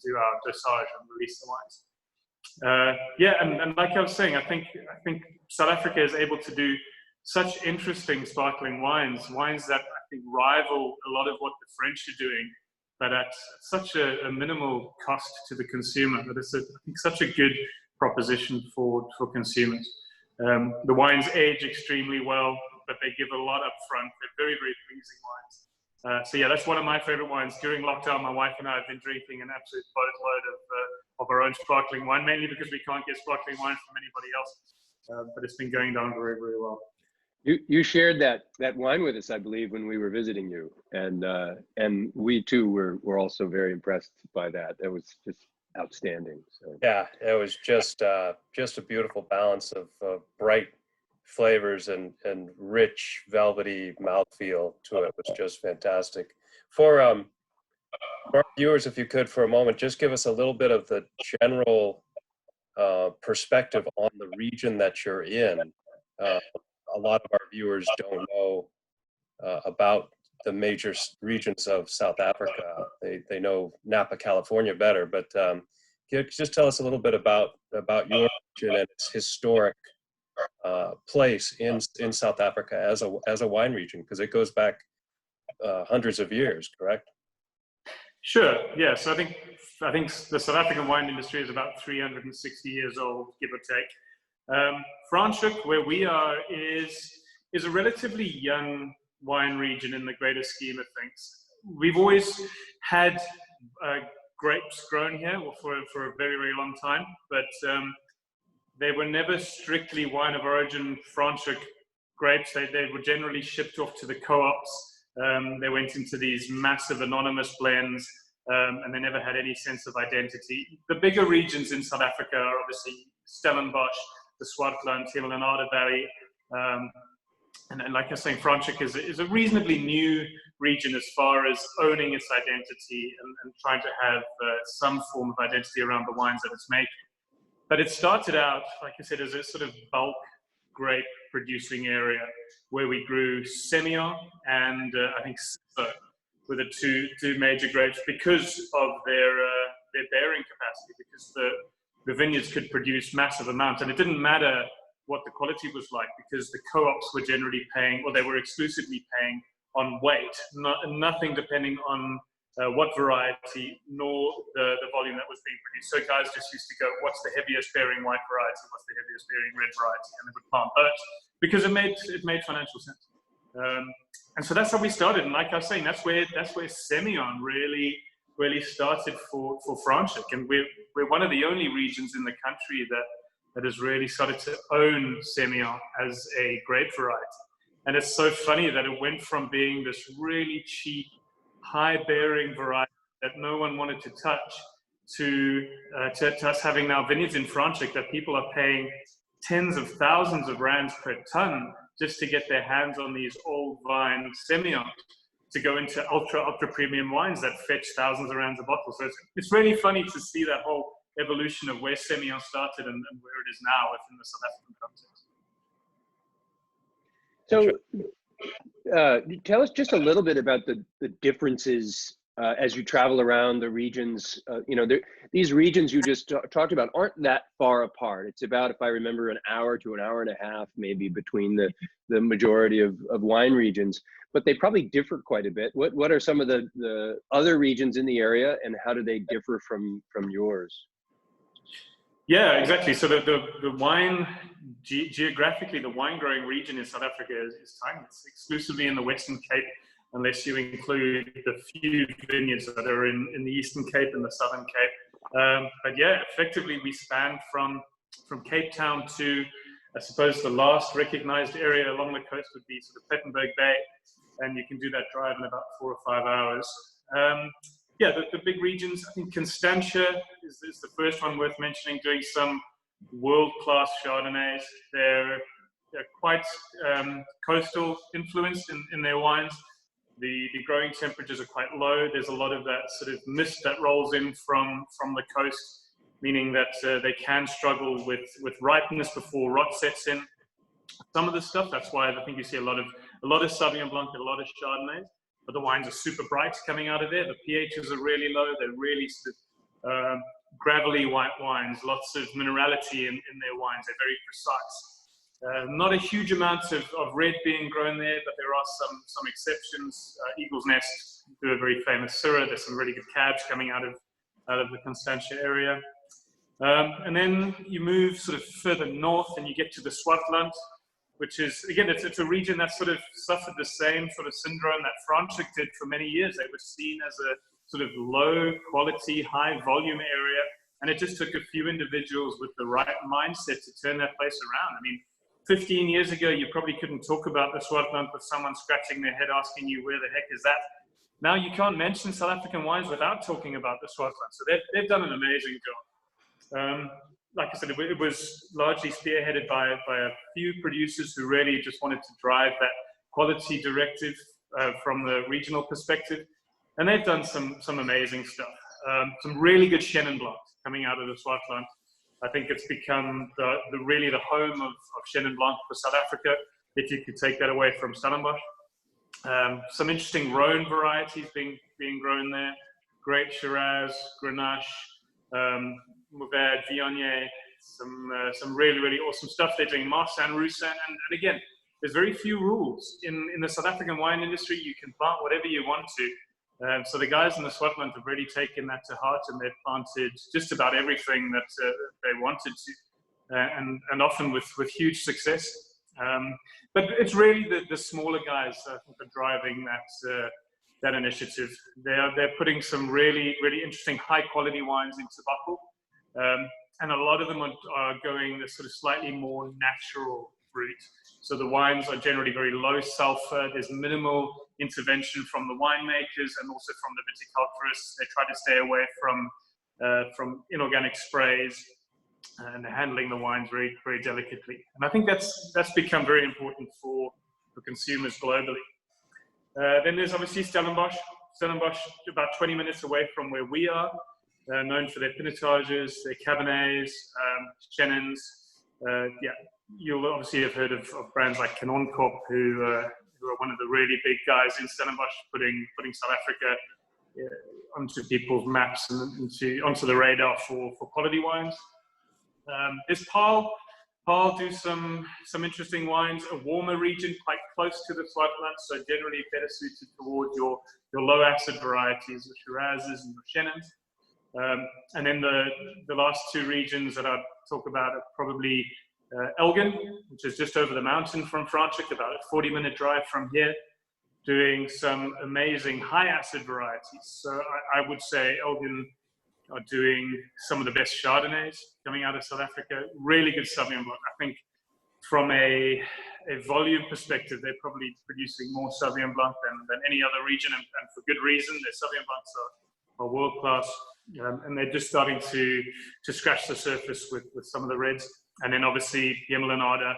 B: do our dosage and release the wines. Yeah, and like I was saying, I think South Africa is able to do such interesting sparkling wines that I think rival a lot of what the French are doing, but at such a minimal cost to the consumer. That is, I think, such a good proposition for consumers. The wines age extremely well, but they give a lot up front. They're very, very pleasing wines. So yeah, that's one of my favorite wines. During lockdown, my wife and I have been drinking an absolute boatload of our own sparkling wine, mainly because we can't get sparkling wine from anybody else. But it's been going down very, very well.
A: You shared that wine with us, I believe, when we were visiting you, and we too were also very impressed by that. That was just outstanding. So
C: yeah, it was just a beautiful balance of bright flavors and rich velvety mouthfeel to it. It was just fantastic. For our viewers, if you could for a moment, just give us a little bit of the general perspective on the region that you're in. A lot of our viewers don't know about the major regions of South Africa. They know Napa, California better, but just tell us a little bit about your region and its historic place in South Africa as a wine region, because it goes back hundreds of years, correct?
B: Sure. Yeah. So I think the South African wine industry is about 360 years old, give or take. Franschhoek, where we are, is a relatively young wine region in the greater scheme of things. We've always had grapes grown here for a very, very long time, but they were never strictly wine of origin Franschhoek grapes. They were generally shipped off to the co-ops. They went into these massive anonymous blends, and they never had any sense of identity. The bigger regions in South Africa are obviously Stellenbosch, the Swartland, Tiedelenade Valley, and like I was saying, Franschhoek is a reasonably new region as far as owning its identity and trying to have some form of identity around the wines that it's making. But it started out, like I said, as a sort of bulk grape producing area where we grew Semillon and I think Cinsault were the two major grapes because of their bearing capacity, because the vineyards could produce massive amounts, and it didn't matter what the quality was like because the co-ops were generally paying, or they were exclusively paying on weight, nothing depending on what variety nor the volume that was being produced. So guys just used to go, what's the heaviest bearing white variety? What's the heaviest bearing red variety? And they would plant both because it made financial sense. And so that's how we started. And like I was saying, that's where Semillon really started for Franschhoek. And we're one of the only regions in the country that has really started to own Semillon as a grape variety. And it's so funny that it went from being this really cheap, high-bearing variety that no one wanted to touch to us having now vineyards in Franschhoek that people are paying tens of thousands of rands per ton just to get their hands on these old vine Semillon to go into ultra premium wines that fetch thousands of rands a bottle. So it's really funny to see that whole evolution of where Semillon started and where it is now within the South African context.
A: So tell us just a little bit about the differences as you travel around the regions. These regions you just talked about aren't that far apart. It's about, if I remember, an hour to an hour and a half maybe between the majority of wine regions, but they probably differ quite a bit. What are some of the other regions in the area, and how do they differ from yours?
B: Yeah, exactly. So the wine, geographically, the wine growing region in South Africa is tiny. It's exclusively in the Western Cape, unless you include the few vineyards that are in the Eastern Cape and the Southern Cape. But yeah, effectively we span from Cape Town to, I suppose, the last recognized area along the coast would be sort of Plettenberg Bay, and you can do that drive in about 4 or 5 hours. Yeah, the big regions, I think Constantia is the first one worth mentioning, doing some world-class Chardonnays. They're quite coastal influenced in their wines. The growing temperatures are quite low. There's a lot of that sort of mist that rolls in from the coast, meaning that they can struggle with ripeness before rot sets in. Some of the stuff, that's why I think you see a lot of Sauvignon Blanc and a lot of Chardonnays. But the wines are super bright coming out of there. The pHs are really low. They're really gravelly white wines, lots of minerality in their wines. They're very precise. Not a huge amount of red being grown there, but there are some exceptions. Eagle's Nest do a very famous Syrah. There's some really good cabs coming out of the Constantia area. And then you move sort of further north and you get to the Swartland, which is, again, it's a region that sort of suffered the same sort of syndrome that Franschhoek did for many years. They were seen as a sort of low quality, high volume area. And it just took a few individuals with the right mindset to turn that place around. I mean, 15 years ago, you probably couldn't talk about the Swartland with someone scratching their head asking you, where the heck is that? Now you can't mention South African wines without talking about the Swartland. So they've done an amazing job. Like I said, it was largely spearheaded by a few producers who really just wanted to drive that quality directive from the regional perspective. And they've done some amazing stuff. Some really good Chenin Blanc coming out of the Swartland. I think it's become really the home of Chenin Blanc for South Africa, if you could take that away from Stellenbosch. Some interesting Rhone varieties being grown there. Great Shiraz, Grenache, Mourvèdre, Viognier, some really, really awesome stuff. They're doing Marsanne, Roussanne, and again, there's very few rules. In the South African wine industry, you can plant whatever you want to. So the guys in the Swartland have really taken that to heart, and they've planted just about everything that they wanted to, and often with huge success. But it's really the smaller guys that are driving that initiative. They're putting some really, really interesting high quality wines into bottle. And a lot of them are going the sort of slightly more natural route. So the wines are generally very low sulfur. There's minimal intervention from the winemakers and also from the viticulturists. They try to stay away from inorganic sprays, and handling the wines very, very delicately. And I think that's become very important for consumers globally. Then there's obviously Stellenbosch. Stellenbosch, about 20 minutes away from where we are, known for their pinotages, their cabernets, Chennons. You'll obviously have heard of brands like Kanonkop, who are one of the really big guys in Stellenbosch, putting South Africa onto people's maps and onto the radar for quality wines. There's Paarl. Paarl do some interesting wines, a warmer region quite close to the Swartland, so generally better suited towards your low acid varieties, the Shirazes and the Chennons. And then the last two regions that I'd talk about are probably Elgin, which is just over the mountain from Franschhoek, about a 40-minute drive from here, doing some amazing high acid varieties. So I would say Elgin are doing some of the best Chardonnays coming out of South Africa. Really good Sauvignon Blanc. I think from a volume perspective, they're probably producing more Sauvignon Blanc than any other region, and for good reason. Their Sauvignon Blancs are world class, and they're just starting to scratch the surface with some of the reds. And then obviously Yemelanada,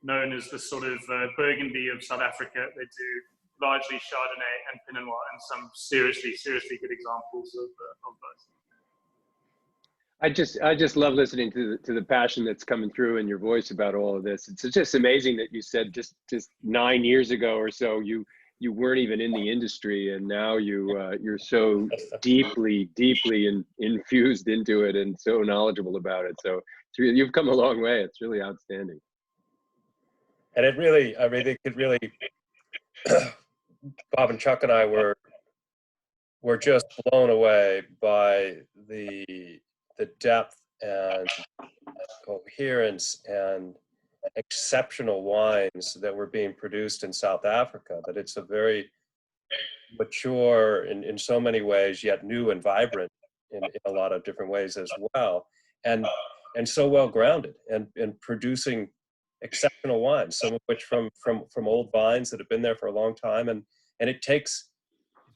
B: known as the sort of Burgundy of South Africa. They do largely Chardonnay and Pinot Noir, and some seriously good examples of those.
A: I just love listening to the passion that's coming through in your voice about all of this. It's just amazing that you said just 9 years ago or so you weren't even in the industry, and now you're so deeply infused into it and so knowledgeable about it. So you've come a long way. It's really outstanding.
C: And it really, I mean, it could really. Bob and Chuck and I were just blown away by the depth and coherence and exceptional wines that were being produced in South Africa. That it's a very mature in so many ways, yet new and vibrant in a lot of different ways as well, and so well grounded and producing exceptional wines, some of which from old vines that have been there for a long time, and it takes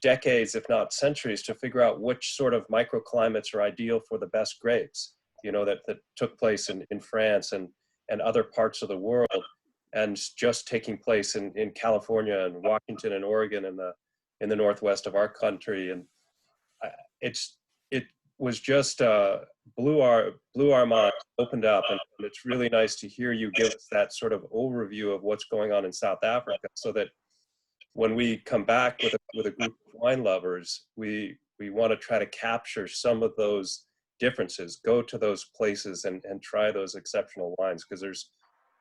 C: decades, if not centuries, to figure out which sort of microclimates are ideal for the best grapes, that took place in France and other parts of the world, and just taking place in California and Washington and Oregon and in the northwest of our country. And it was just blew our minds, opened up, and it's really nice to hear you give us that sort of overview of what's going on in South Africa, so that when we come back with a group of wine lovers, we want to try to capture some of those differences, go to those places and try those exceptional wines, because there's,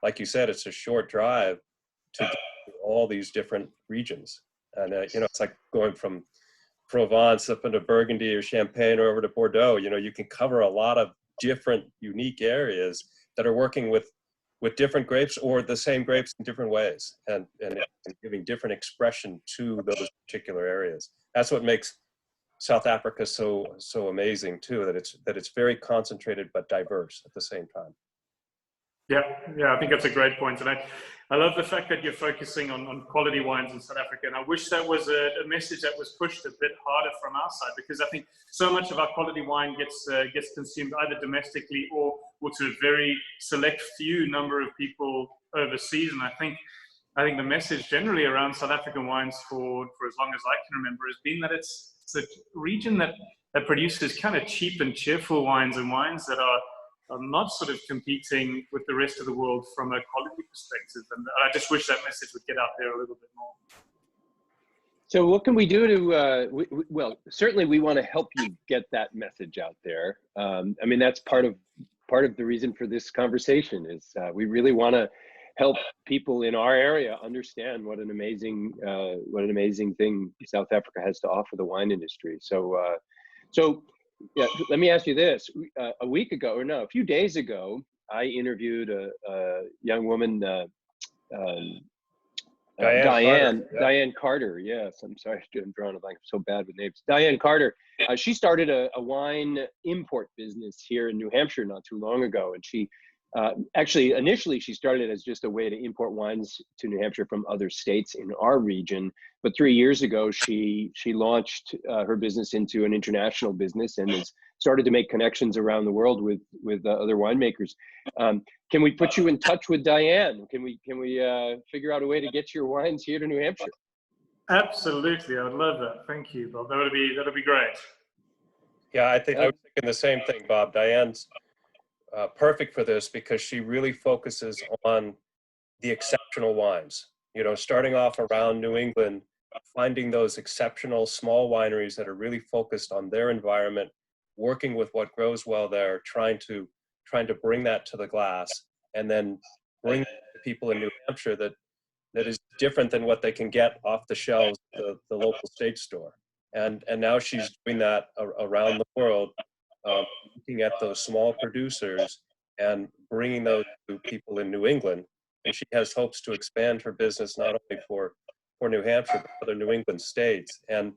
C: like you said, it's a short drive to all these different regions. And it's like going from Provence up into Burgundy or Champagne or over to Bordeaux. You can cover a lot of different unique areas that are working with different grapes or the same grapes in different ways, and giving different expression to those particular areas. That's what makes South Africa so amazing too, that it's very concentrated but diverse at the same time.
B: Yeah, I think that's a great point. And I love the fact that you're focusing on quality wines in South Africa. And I wish that was a message that was pushed a bit harder from our side, because I think so much of our quality wine gets consumed either domestically or to a very select few number of people overseas. And I think the message generally around South African wines for as long as I can remember has been that it's a region that produces kind of cheap and cheerful wines, and wines that are not sort of competing with the rest of the world from a quality perspective. And I just wish that message would get out there a little bit more.
A: So what can we do to, well, certainly we want to help you get that message out there. I mean, that's part of the reason for this conversation is we really want to help people in our area understand what an amazing thing South Africa has to offer the wine industry. So yeah, let me ask you this. A few days ago, I interviewed a young woman, Diane Carter. Yes, I'm sorry, I'm drawing a blank. I'm so bad with names. Diane Carter. She started a wine import business here in New Hampshire not too long ago, and she Actually, initially she started as just a way to import wines to New Hampshire from other states in our region. But 3 years ago, she launched her business into an international business and has started to make connections around the world with other winemakers. Can we put you in touch with Diane? Can we figure out a way to get your wines here to New Hampshire?
B: Absolutely, I would love that. Thank you, Bob. That'd be great.
C: Yeah, I was thinking the same thing, Bob. Diane's perfect for this because she really focuses on the exceptional wines. You know, starting off around New England, finding those exceptional small wineries that are really focused on their environment, working with what grows well there, trying to bring that to the glass, and then bring people in New Hampshire that is different than what they can get off the shelves of the local state store. And now she's doing that around the world, looking at those small producers and bringing those to people in New England. And she has hopes to expand her business not only for New Hampshire, but other New England states. And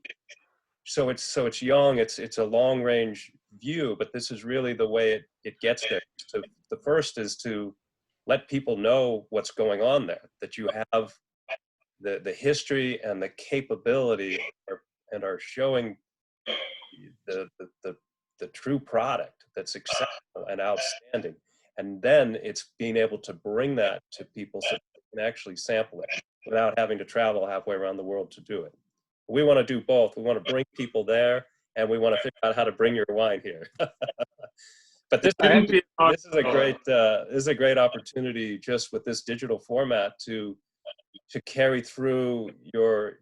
C: so it's young, it's a long range view, but this is really the way it gets there. So the first is to let people know what's going on there, that you have the history and the capability and are showing the true product that's exceptional and outstanding. And then it's being able to bring that to people so they can actually sample it without having to travel halfway around the world to do it. We want to do both. We want to bring people there, and we want to figure out how to bring your wine here. But this is a great opportunity just with this digital format to carry through your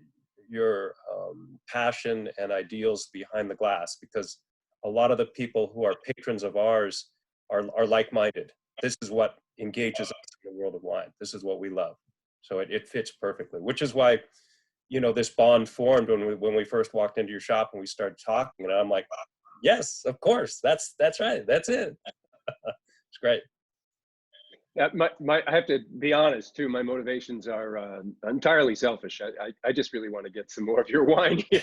C: passion and ideals behind the glass, because a lot of the people who are patrons of ours are like-minded. This is what engages us in the world of wine. This is what we love. So it fits perfectly, which is why, you know, this bond formed when we first walked into your shop and we started talking, and I'm like, yes, of course, that's right, that's it. It's great.
A: I have to be honest too. My motivations are entirely selfish. I just really want to get some more of your wine here.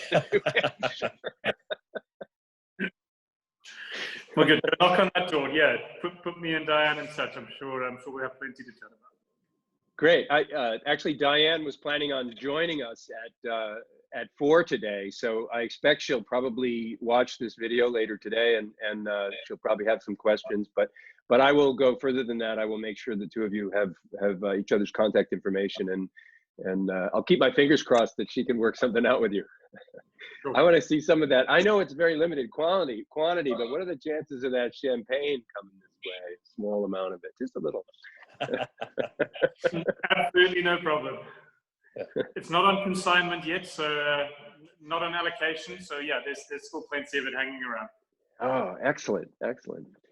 B: Well, good. Knock on that door. Yeah, put me and Diane in touch. I'm sure we have plenty to chat about.
A: Great. Actually, Diane was planning on joining us at 4 today, so I expect she'll probably watch this video later today, and she'll probably have some questions. But I will go further than that. I will make sure the two of you have each other's contact information, and I'll keep my fingers crossed that she can work something out with you. Sure. I want to see some of that. I know it's very limited quantity, but what are the chances of that champagne coming this way? A small amount of it, just a little.
B: Absolutely no problem. It's not on consignment yet, so not on allocation. So yeah, there's still plenty of it hanging around.
A: Oh, excellent.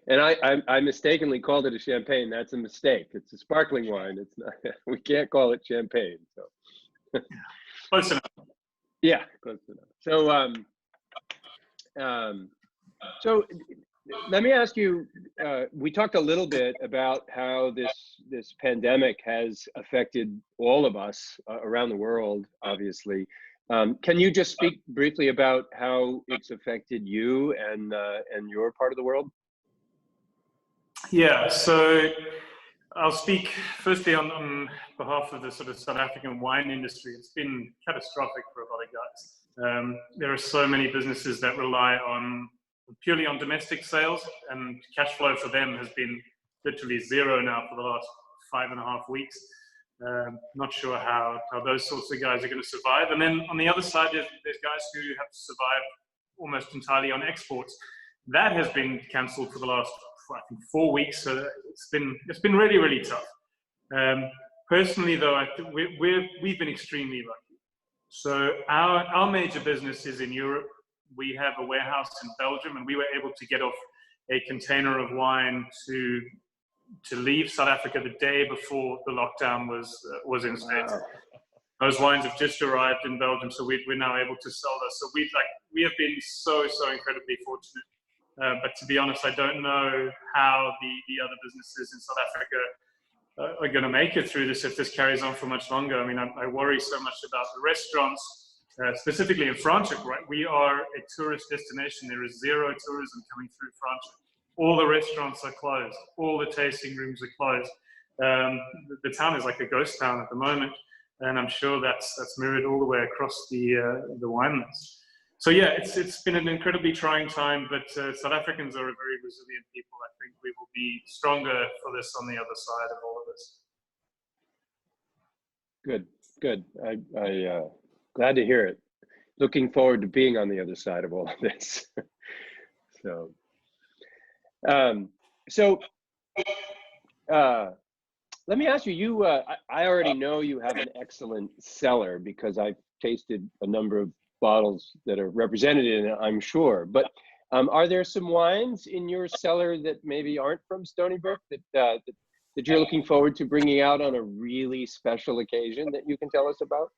A: And I mistakenly called it a champagne. That's a mistake. It's a sparkling wine. It's not. We can't call it champagne. So
B: close enough.
A: Yeah, close enough. So let me ask you. We talked a little bit about how this pandemic has affected all of us around the world, obviously. Can you just speak briefly about how it's affected you and your part of the world?
B: Yeah, so I'll speak firstly on behalf of the sort of South African wine industry. It's been catastrophic for a lot of guys. There are so many businesses that rely purely on domestic sales, and cash flow for them has been literally zero now for the last 5.5 weeks. Not sure how those sorts of guys are going to survive. And then on the other side, there's guys who have to survive almost entirely on exports. That has been cancelled for the last, I think, 4 weeks. So it's been really, really tough. Personally, though, I think we've been extremely lucky. So our major business is in Europe. We have a warehouse in Belgium, and we were able to get off a container of wine to leave South Africa the day before the lockdown was instated. Wow. Those wines have just arrived in Belgium, so we're now able to sell those. So we have been so incredibly fortunate. But to be honest, I don't know how the other businesses in South Africa are going to make it through this if this carries on for much longer. I mean, I worry so much about the restaurants. Specifically in Franschhoek, right? We are a tourist destination. There is zero tourism coming through Franschhoek. All the restaurants are closed. All the tasting rooms are closed. The town is like a ghost town at the moment, and I'm sure that's mirrored all the way across the winelands. So yeah, it's been an incredibly trying time, but South Africans are a very resilient people. I think we will be stronger for this on the other side of all of this.
A: Good. I glad to hear it. Looking forward to being on the other side of all of this. So, let me ask you. I already know you have an excellent cellar because I've tasted a number of bottles that are represented in it, I'm sure. But are there some wines in your cellar that maybe aren't from Stony Brook that you're looking forward to bringing out on a really special occasion that you can tell us about?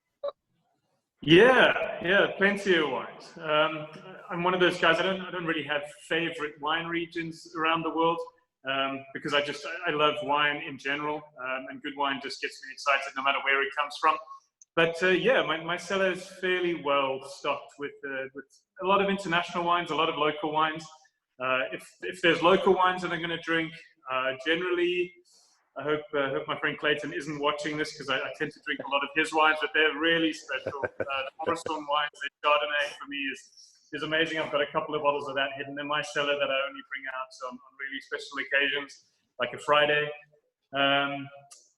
B: Yeah, plenty of wines. I'm one of those guys. I don't really have favorite wine regions around the world because I love wine in general, and good wine just gets me excited no matter where it comes from. But yeah, my cellar is fairly well stocked with a lot of international wines, a lot of local wines. If there's local wines that I'm going to drink, generally, I hope my friend Clayton isn't watching this because I tend to drink a lot of his wines, but they're really special. The Morrison wines, the Chardonnay for me is amazing. I've got a couple of bottles of that hidden in my cellar that I only bring out on really special occasions, like a Friday.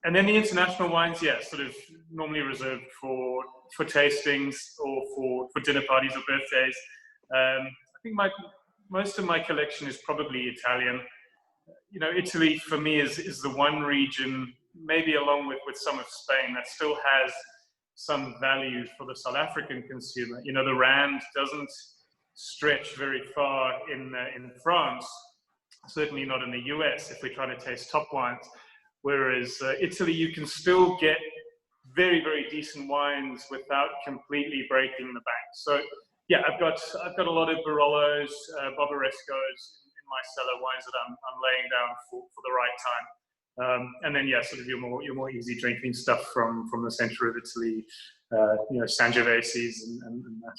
B: And then the international wines, yeah, sort of normally reserved for tastings or for dinner parties or birthdays. I think most of my collection is probably Italian. You know, Italy for me is the one region, maybe along with some of Spain, that still has some value for the South African consumer. You know, the rand doesn't stretch very far in France, certainly not in the US if we're trying to taste top wines. Whereas Italy, you can still get very, very decent wines without completely breaking the bank. So yeah, I've got a lot of Barolos, Barbarescos in my cellar, wines that I'm laying down for the right time. And then yeah, sort of your more easy drinking stuff from the center of Italy, you know, Sangioveses and that.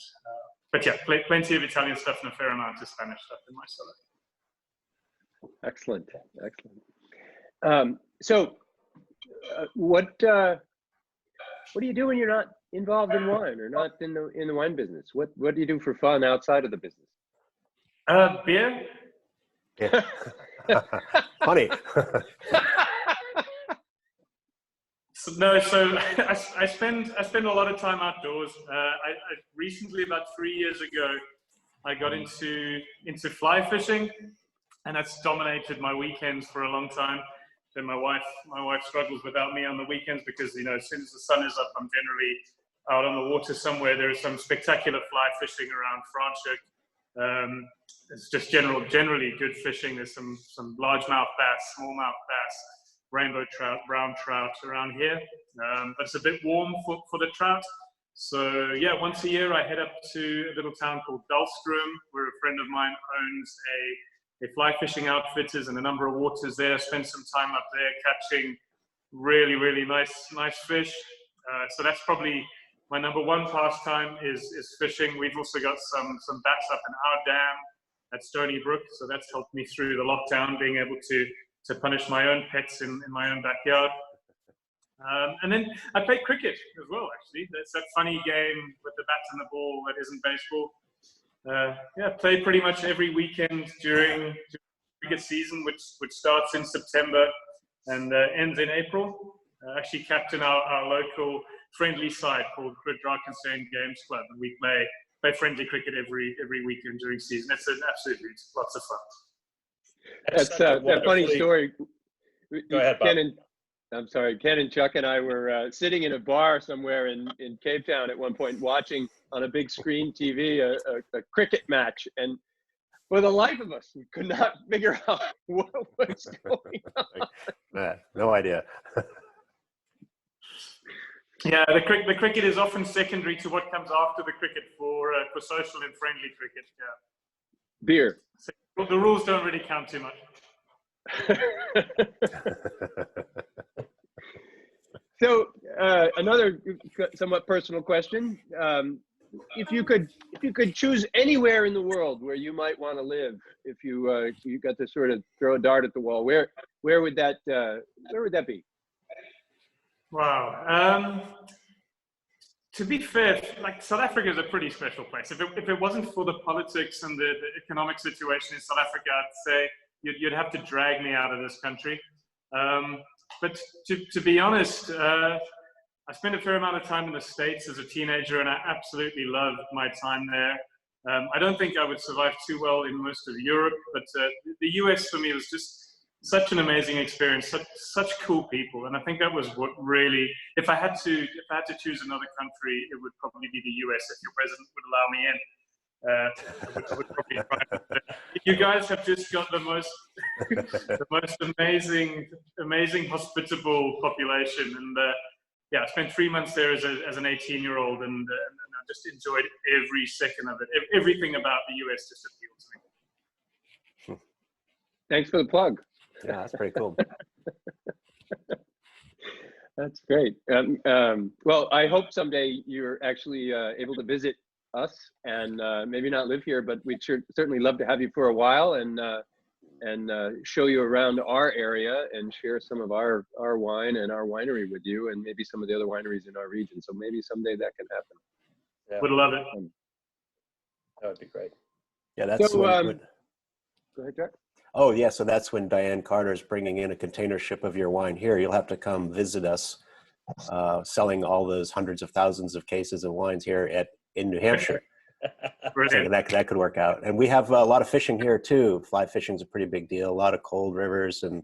B: But yeah, plenty of Italian stuff and a fair amount of Spanish stuff in my cellar.
A: Excellent. So, what do you do when you're not involved in wine or not in the wine business? What do you do for fun outside of the business?
B: Beer.
D: Yeah. Funny.
B: So I spend a lot of time outdoors. I recently, about 3 years ago, I got into fly fishing, and that's dominated my weekends for a long time. Then my wife struggles without me on the weekends because, you know, as soon as the sun is up, I'm generally out on the water somewhere. There is some spectacular fly fishing around Franschhoek. It's just generally good fishing. There's some largemouth bass, smallmouth bass, rainbow trout, brown trout around here. But it's a bit warm for the trout. So yeah, once a year I head up to a little town called Dalstrom, where a friend of mine owns a fly fishing outfitters and a number of waters there. Spend some time up there catching really, really nice fish. So that's probably my number one pastime is fishing. We've also got some bass up in our dam at Stony Brook, so that's helped me through the lockdown, being able to punish my own pets in my own backyard. And then I play cricket as well, actually. That's that funny game with the bat and the ball that isn't baseball. Yeah, play pretty much every weekend during cricket season, which starts in September and ends in April. Actually captain our local friendly side called Drakensberg Games Club, and we play friendly cricket every weekend during season. It's an absolute hoot, lots of fun.
A: That's a funny story.
C: Go ahead, Bob.
A: Ken and Chuck and I were sitting in a bar somewhere in Cape Town at one point, watching on a big screen TV a cricket match, and for the life of us, we could not figure out what was going on.
D: No idea.
B: Yeah, the cricket is often secondary to what comes after the cricket for social and friendly cricket. Yeah.
A: Beer.
B: So the rules don't really count too much.
A: So another somewhat personal question. if you could choose anywhere in the world where you might want to live, if you got to sort of throw a dart at the wall, where would that be?
B: Wow. To be fair, like South Africa is a pretty special place. If it wasn't for the politics and the economic situation in South Africa, I'd say you'd have to drag me out of this country. But to be honest, I spent a fair amount of time in the States as a teenager, and I absolutely loved my time there. I don't think I would survive too well in most of Europe, but the US for me was just such an amazing experience, such cool people, and I think that was what really, if I had to choose another country, it would probably be the US if your president would allow me in. I would probably try. You guys have just got the most amazing hospitable population, and yeah, I spent 3 months there as an 18-year-old, and I just enjoyed every second of it. Everything about the US just appealed to me.
A: Thanks for the plug.
D: Yeah, that's pretty cool.
A: That's great. Well, I hope someday you're actually able to visit us, and maybe not live here, but we'd certainly love to have you for a while and show you around our area and share some of our wine and our winery with you, and maybe some of the other wineries in our region. So maybe someday that can happen.
C: Yeah.
B: Would love it.
C: That would be great.
D: Yeah, that's
A: so,
D: go
A: ahead, Jack.
D: Oh yeah, so that's when Diane Carter's bringing in a container ship of your wine here. You'll have to come visit us, selling all those hundreds of thousands of cases of wines here in New Hampshire. So that could work out. And we have a lot of fishing here too. Fly fishing is a pretty big deal. A lot of cold rivers and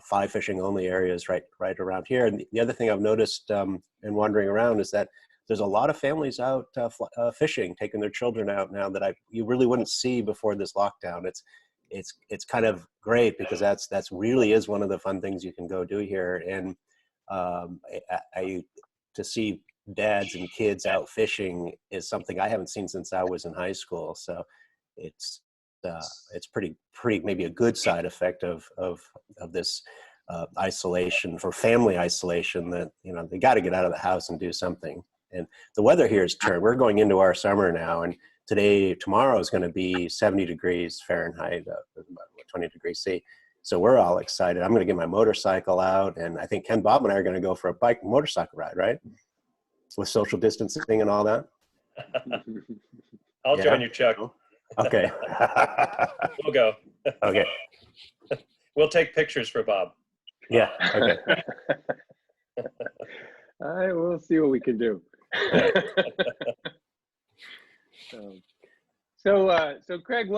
D: fly fishing only areas right around here. And the other thing I've noticed in wandering around is that there's a lot of families out fishing, taking their children out now that you really wouldn't see before this lockdown. It's kind of great because that's really is one of the fun things you can go do here. And to see dads and kids out fishing is something I haven't seen since I was in high school. So it's pretty maybe a good side effect of this isolation, for family isolation, that they got to get out of the house and do something. And the weather here is turned. We're going into our summer now, and tomorrow is going to be 70 degrees Fahrenheit, 20 degrees C. So we're all excited. I'm going to get my motorcycle out, and I think Ken, Bob, and I are going to go for a motorcycle ride, right? With social distancing and all that.
C: I'll join you, Chuck.
D: Okay.
C: We'll go.
D: Okay.
C: We'll take pictures for Bob.
D: Yeah. Okay.
A: All right, we'll see what we can do. So Craig,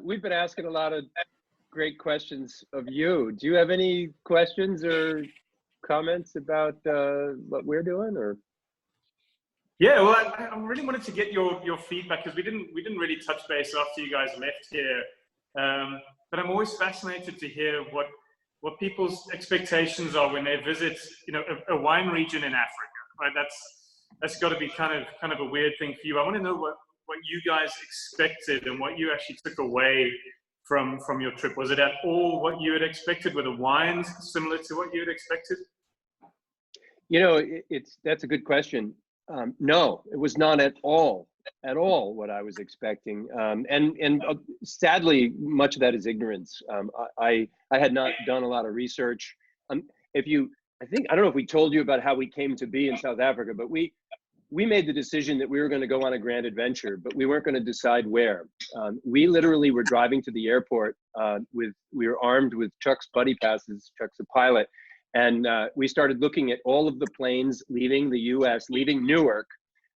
A: we've been asking a lot of great questions of you. Do you have any questions or comments about what we're doing, or?
B: Yeah, well, I really wanted to get your feedback, because we didn't really touch base after you guys left here. But I'm always fascinated to hear what people's expectations are when they visit, a wine region in Africa, right? That's got to be kind of a weird thing for you. I want to know what you guys expected and what you actually took away from your trip. Was it at all what you had expected? Were the wines similar to what you had expected?
A: That's a good question. No, it was not at all what I was expecting. And sadly, much of that is ignorance. I had not done a lot of research. I don't know if we told you about how we came to be in South Africa, but we made the decision that we were going to go on a grand adventure, but we weren't going to decide where. We literally were driving to the airport we were armed with Chuck's buddy passes. Chuck's a pilot. And we started looking at all of the planes leaving the US, leaving Newark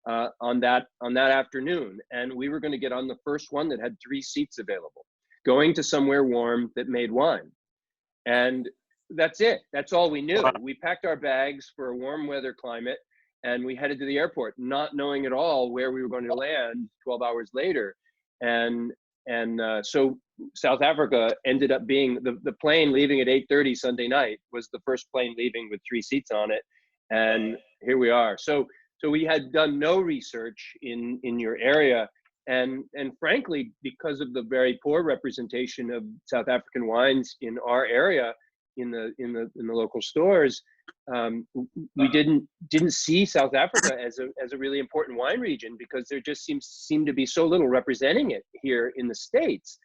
A: on that afternoon. And we were going to get on the first one that had 3 seats available, going to somewhere warm that made wine. And that's it. That's all we knew. We packed our bags for a warm weather climate, and we headed to the airport, not knowing at all where we were going to land 12 hours later. And so South Africa ended up being the plane leaving at 8:30 Sunday night was the first plane leaving with 3 seats on it. And here we are. So we had done no research in your area. And frankly, because of the very poor representation of South African wines in our area, in the local stores, we didn't see South Africa as a really important wine region because there just seemed to be so little representing it here in the States.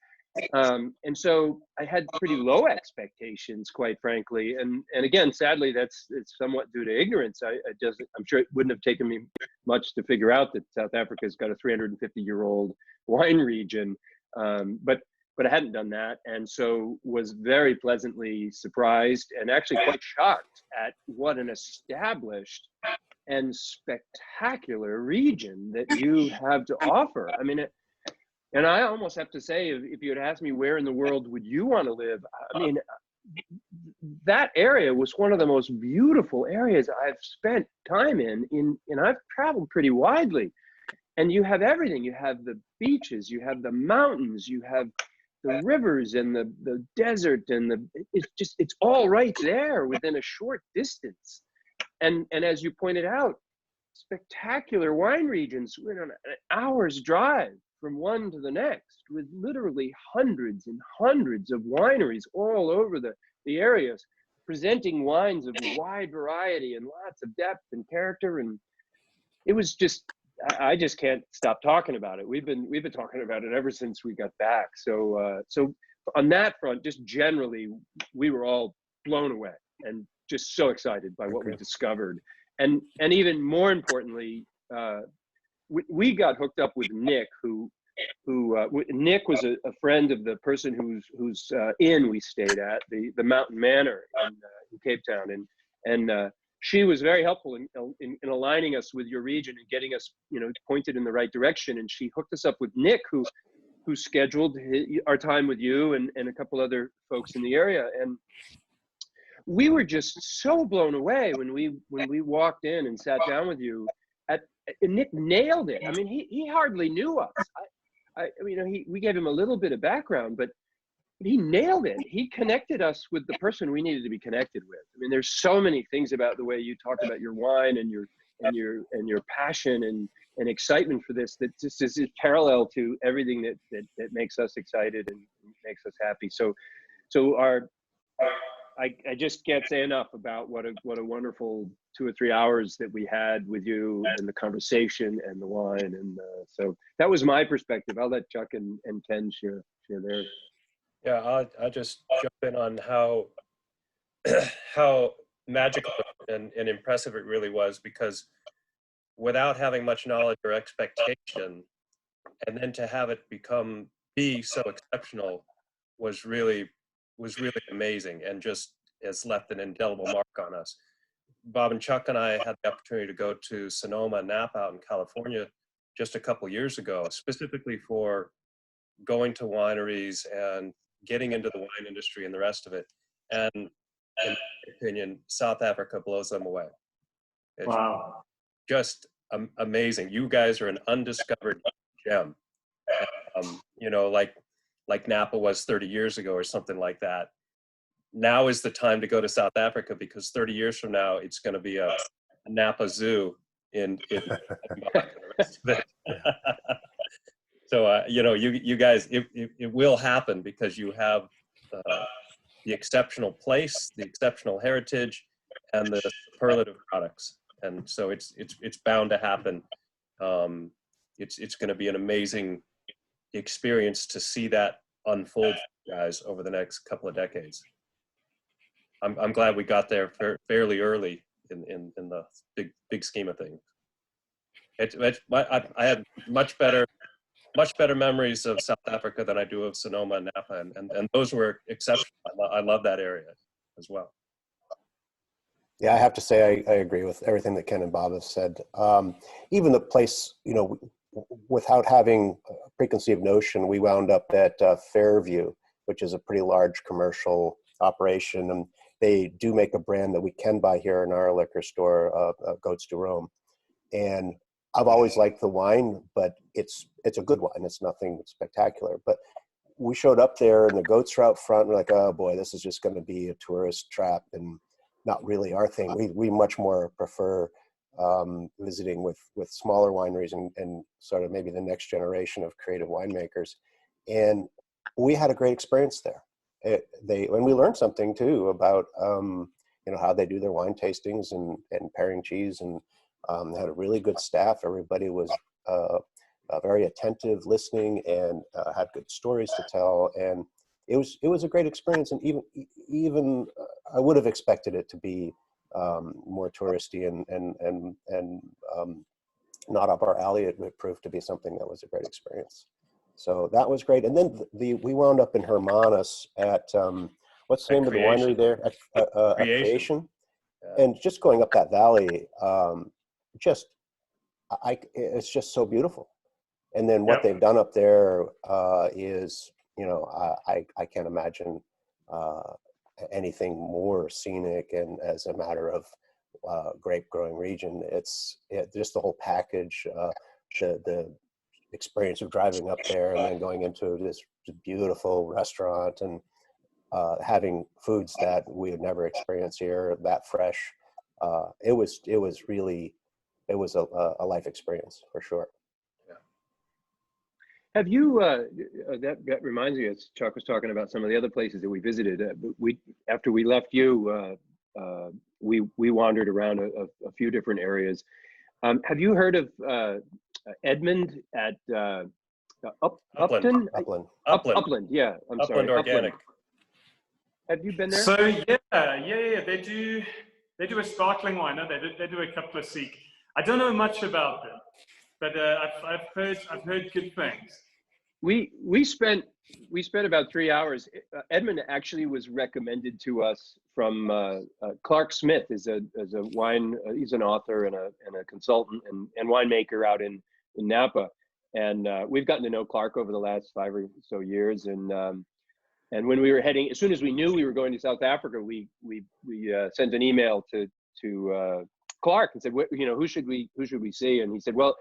A: And so I had pretty low expectations, quite frankly. And again, sadly, it's somewhat due to ignorance. I'm sure it wouldn't have taken me much to figure out that South Africa's got a 350-year-old wine region. But I hadn't done that, and so was very pleasantly surprised and actually quite shocked at what an established and spectacular region that you have to offer. I mean, and I almost have to say, if you had asked me where in the world would you want to live, I mean, that area was one of the most beautiful areas I've spent time in, and I've traveled pretty widely. And you have everything. You have the beaches, you have the mountains, you have the rivers and the desert, and it's all right there within a short distance. And as you pointed out, spectacular wine regions within an hour's drive from one to the next, with literally hundreds and hundreds of wineries all over the areas, presenting wines of wide variety and lots of depth and character. And it was just, I just can't stop talking about it. We've been talking about it ever since we got back. So on that front, just generally, we were all blown away and just so excited by what we discovered. And even more importantly, we got hooked up with Nick, who Nick was a friend of the person whose inn we stayed at, the Mountain Manor in Cape Town, and she was very helpful in aligning us with your region and getting us, pointed in the right direction. And she hooked us up with Nick, who scheduled our time with you and a couple other folks in the area. And we were just so blown away when we walked in and sat down with you. And Nick nailed it. I mean, he hardly knew us. We gave him a little bit of background, but he nailed it. He connected us with the person we needed to be connected with. I mean, there's so many things about the way you talk about your wine and your passion and excitement for this that just is parallel to everything that makes us excited and makes us happy. So I just can't say enough about what a wonderful 2 or 3 hours that we had with you, and the conversation and the wine. And so that was my perspective. I'll let Chuck and Ken share theirs.
C: Yeah, I'll just jump in on how magical and impressive it really was, because without having much knowledge or expectation, and then to have it be so exceptional was really amazing, and just has left an indelible mark on us. Bob and Chuck and I had the opportunity to go to Sonoma and Napa out in California just a couple years ago, specifically for going to wineries and getting into the wine industry and the rest of it. And in my opinion, South Africa blows them away. It's
B: wow.
C: Just amazing. You guys are an undiscovered gem. Like Napa was 30 years ago or something like that. Now is the time to go to South Africa, because 30 years from now, it's going to be a Napa zoo in the rest of it. So, you guys, it will happen, because you have the exceptional place, the exceptional heritage, and the superlative products. And so it's bound to happen. It's going to be an amazing experience to see that unfold for you guys over the next couple of decades. I'm glad we got there fairly early in the big scheme of things. I had much better memories of South Africa than I do of Sonoma and Napa, and those were exceptional. I love that area as well.
D: Yeah, I have to say I agree with everything that Ken and Bob have said. Even the place, without having a preconceived notion, we wound up at Fairview, which is a pretty large commercial operation, and they do make a brand that we can buy here in our liquor store, Goats to Rome. And I've always liked the wine, but it's a good wine. It's nothing spectacular. But we showed up there and the goats are out front. We're like, oh boy, this is just going to be a tourist trap and not really our thing. We much more prefer visiting with smaller wineries and sort of maybe the next generation of creative winemakers. And we had a great experience there. And we learned something too about how they do their wine tastings and pairing cheese, and they had a really good staff. Everybody was very attentive, listening, and had good stories to tell. And it was a great experience. And even I would have expected it to be more touristy and not up our alley. It proved to be something that was a great experience. So that was great. And then we wound up in Hermanus at what's the name of the winery there? At Creation.
C: Yeah.
D: And just going up that valley, it's just so beautiful. And then what they've done up there is, I can't imagine anything more scenic. And as a matter of grape growing region, it's just the whole package, the experience of driving up there and then going into this beautiful restaurant and having foods that we would never experience here, that fresh. It was a life experience for sure.
A: Have you, that reminds me, as Chuck was talking about some of the other places that we visited, after we left you, we wandered around a few different areas. Have you heard of Edmund at Upton? Upland, yeah.
C: Upland Organic.
A: Have you been there?
B: So yeah. They do a sparkling wine. No? They do a couple of Seek. I don't know much about them, but I've heard good things.
A: We spent about 3 hours. Edmund actually was recommended to us from Clark Smith. Is a wine. He's an author and a consultant and winemaker out in Napa. And we've gotten to know Clark over the last 5 or so years. And when we were heading, as soon as we knew we were going to South Africa, we sent an email to Clark and said, who should we see? And he said, well,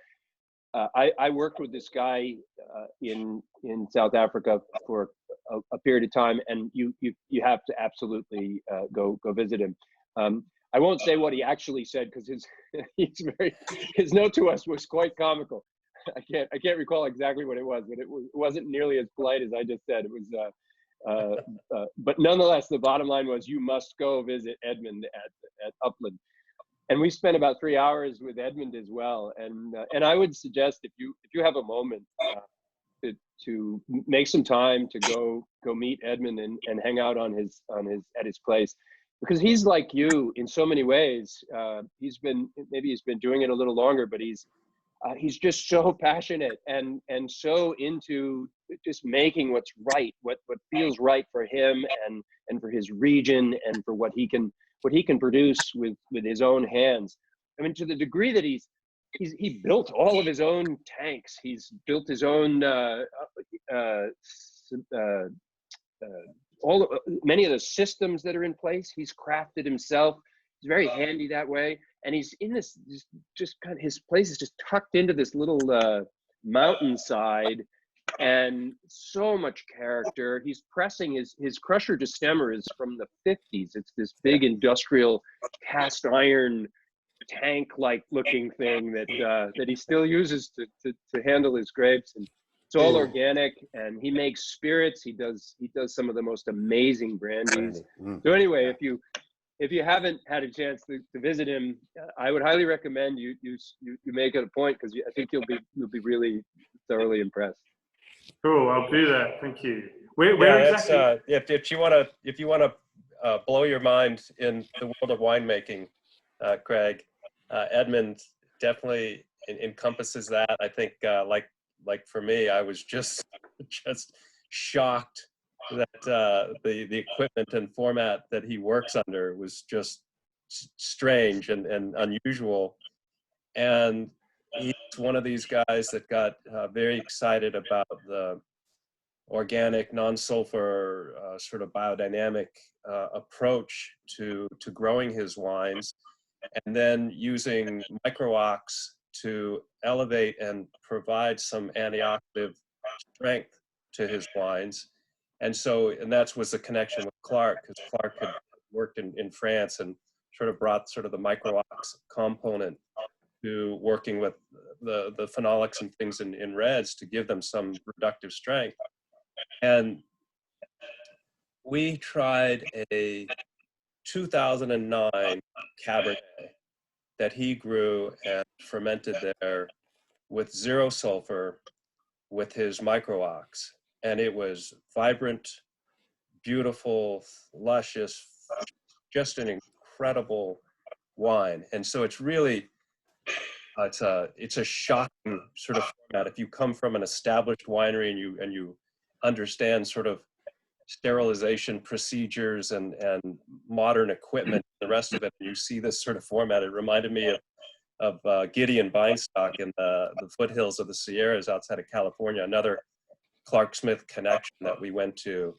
A: I worked with this guy in South Africa for a period of time, and you have to absolutely go visit him. I won't say what he actually said because his note to us was quite comical. I can't recall exactly what it was, but it wasn't nearly as polite as I just said. It was, but nonetheless, the bottom line was you must go visit Edmund at Upland. And we spent about 3 hours with Edmund as well. And I would suggest if you have a moment to make some time to go meet Edmund and hang out at his place, because he's like you in so many ways. He's been doing it a little longer, but he's just so passionate and so into just making what's right, what feels right for him and for his region and for what he can produce with his own hands. I mean, to the degree that he built all of his own tanks. He's built his own many of the systems that are in place. He's crafted himself. He's very handy that way. And he's in this just kind of, his place is just tucked into this little mountainside, and so much character. He's pressing his crusher to stemmer is from the 50s. It's this big industrial cast iron tank-like looking thing that he still uses to handle his grapes. And it's all organic, and he makes spirits. He does some of the most amazing brandies. So anyway, if you haven't had a chance to visit him, I would highly recommend you make it a point, because I think you'll be really thoroughly impressed.
B: Cool, I'll do that. Thank you. Where exactly?
C: If you want to blow your mind in the world of winemaking, Craig, Edmund definitely encompasses that. I think, like for me, I was just shocked that the equipment and format that he works under was just strange and unusual. And he's one of these guys that got very excited about the organic, non-sulfur, sort of biodynamic approach to growing his wines, and then using micro-ox to elevate and provide some antioxidant strength to his wines. And that was the connection with Clark, because Clark had worked in France and sort of brought sort of the micro-ox component to working with the phenolics and things in reds to give them some reductive strength. And we tried a 2009 Cabernet that he grew and fermented there with 0 sulfur with his micro-ox. And it was vibrant, beautiful, luscious, just an incredible wine. And so it's really, it's a shocking sort of format. If you come from an established winery and you understand sort of sterilization procedures and modern equipment, the rest of it, and you see this sort of format, it reminded me of Gideon Beinstock in the foothills of the Sierras outside of California, another Clark Smith connection that we went to.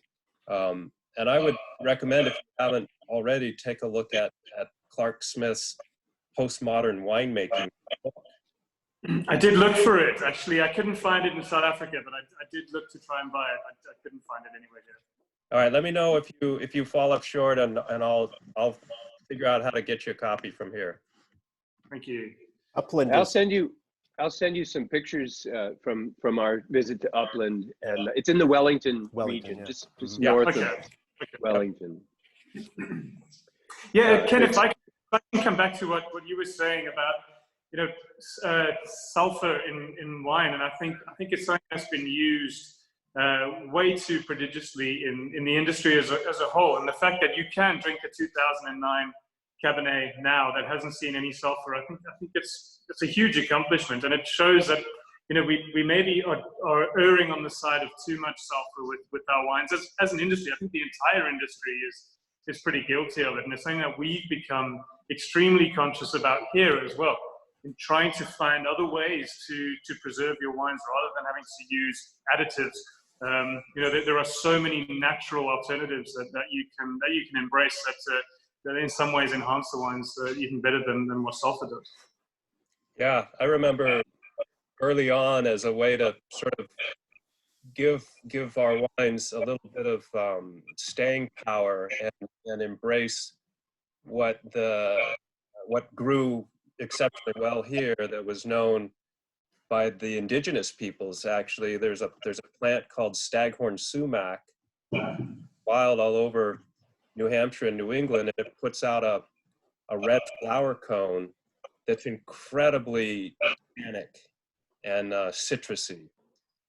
C: And I would recommend, if you haven't already, take a look at Clark Smith's postmodern winemaking.
B: I did look for it, actually. I couldn't find it in South Africa, but I did look to try and buy it. I couldn't find it anywhere here.
C: All right, let me know if you fall up short, and I'll figure out how to get you a copy from here.
B: Thank you.
D: Upland.
A: I'll send you some pictures from our visit to Upland, and it's in the Wellington region,
D: yeah.
A: just north of
B: Okay.
A: Wellington.
B: Yeah, Ken, if I can come back to what you were saying about, you know, sulfur in wine, and I think it's something that's been used way too prodigiously in the industry as a whole. And the fact that you can drink a 2009 Cabernet now that hasn't seen any sulfur, I think it's a huge accomplishment, and it shows that, you know, we maybe are erring on the side of too much sulfur with our wines as an industry. I think the entire industry is pretty guilty of it, and it's something that we've become extremely conscious about here as well, in trying to find other ways to preserve your wines rather than having to use additives. You know, there are so many natural alternatives that you can embrace that in some ways enhance the wines even better than what sulfur does.
C: Yeah, I remember early on, as a way to sort of give our wines a little bit of staying power and embrace what grew exceptionally well here that was known by the indigenous peoples. Actually, there's a plant called staghorn sumac, wild all over New Hampshire and New England, and it puts out a red flower cone that's incredibly tannic and citrusy.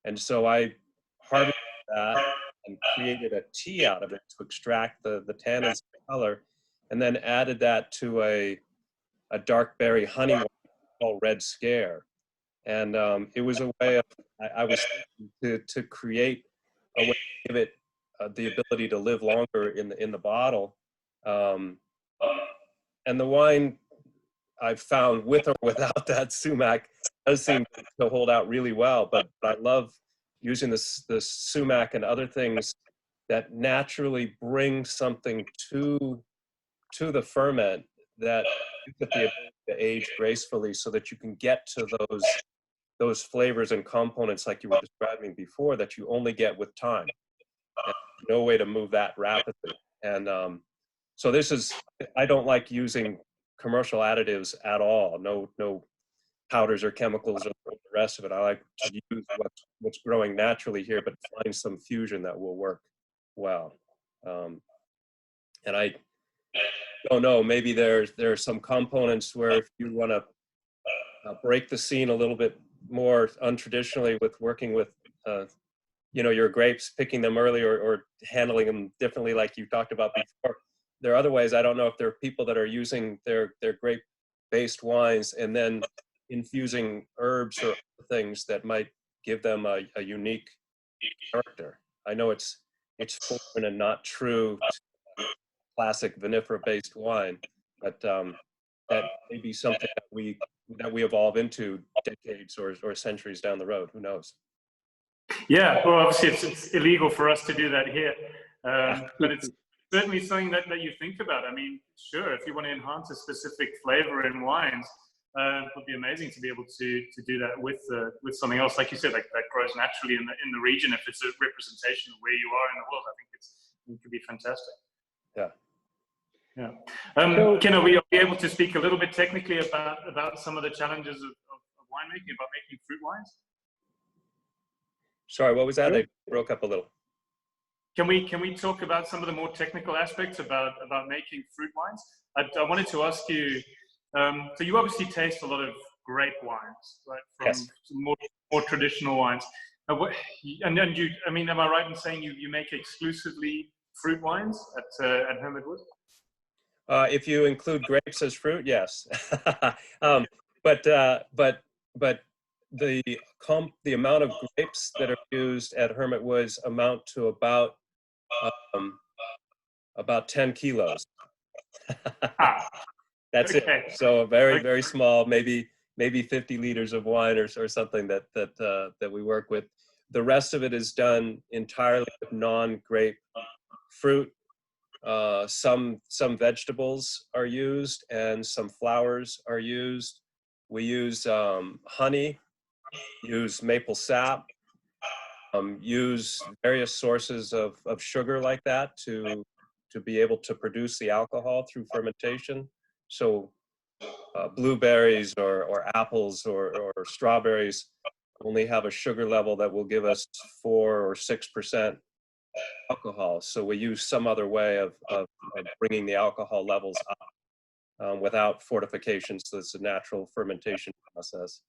C: And so I harvested that and created a tea out of it to extract the tannins and color, and then added that to a dark berry honey wine called Red Scare. And it was a way of, I was to create a way to give it the ability to live longer in the bottle. And the wine, I've found, with or without that sumac, does seem to hold out really well. But I love using this sumac and other things that naturally bring something to the ferment that gives it the ability to age gracefully, so that you can get to those flavors and components like you were describing before that you only get with time. And no way to move that rapidly. And so this is, I don't like using commercial additives at all. No powders or chemicals or the rest of it. I like to use what's growing naturally here, but find some fusion that will work well. And I don't know, maybe there are some components where if you want to break the scene a little bit more untraditionally with working with you know, your grapes, picking them early or handling them differently like you talked about before. There are other ways. I don't know if there are people that are using their grape-based wines and then infusing herbs or things that might give them a unique character. I know it's foreign and not true to classic vinifera-based wine, but that may be something that we evolve into decades or centuries down the road. Who knows?
B: Yeah, well, obviously it's illegal for us to do that here, but it's certainly something that you think about. I mean, sure, if you want to enhance a specific flavor in wines, it would be amazing to be able to do that with something else, like you said, like that grows naturally in the region. If it's a representation of where you are in the world, I think it could be fantastic.
C: Yeah.
B: Yeah. Ken, are we able to speak a little bit technically about some of the challenges of winemaking, about making fruit wines?
C: Sorry, what was that? I broke up a little.
B: can we talk about some of the more technical aspects about making fruit wines? I wanted to ask you. So you obviously taste a lot of grape wines, right? From
C: Yes.
B: some more traditional wines. And you, I mean, am I right in saying you make exclusively fruit wines at Hermit Woods?
C: If you include grapes as fruit, yes. But the amount of grapes that are used at Hermit Woods amount to about 10 kilos. That's
B: okay.
C: it. So very small, maybe 50 liters of wine or something that we work with. The rest of it is done entirely with non-grape fruit. Some vegetables are used and some flowers are used. We use honey, use maple sap, use various sources of sugar like that to be able to produce the alcohol through fermentation. So blueberries or apples or strawberries only have a sugar level that will give us 4 or 6% alcohol. So we use some other way of bringing the alcohol levels up without fortification. So it's a natural fermentation process.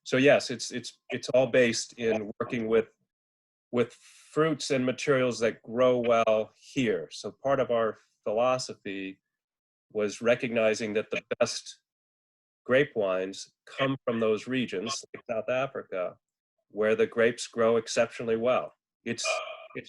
C: So yes, it's all based in working with fruits and materials that grow well here. So part of our philosophy was recognizing that the best grape wines come from those regions, like South Africa, where the grapes grow exceptionally well. It's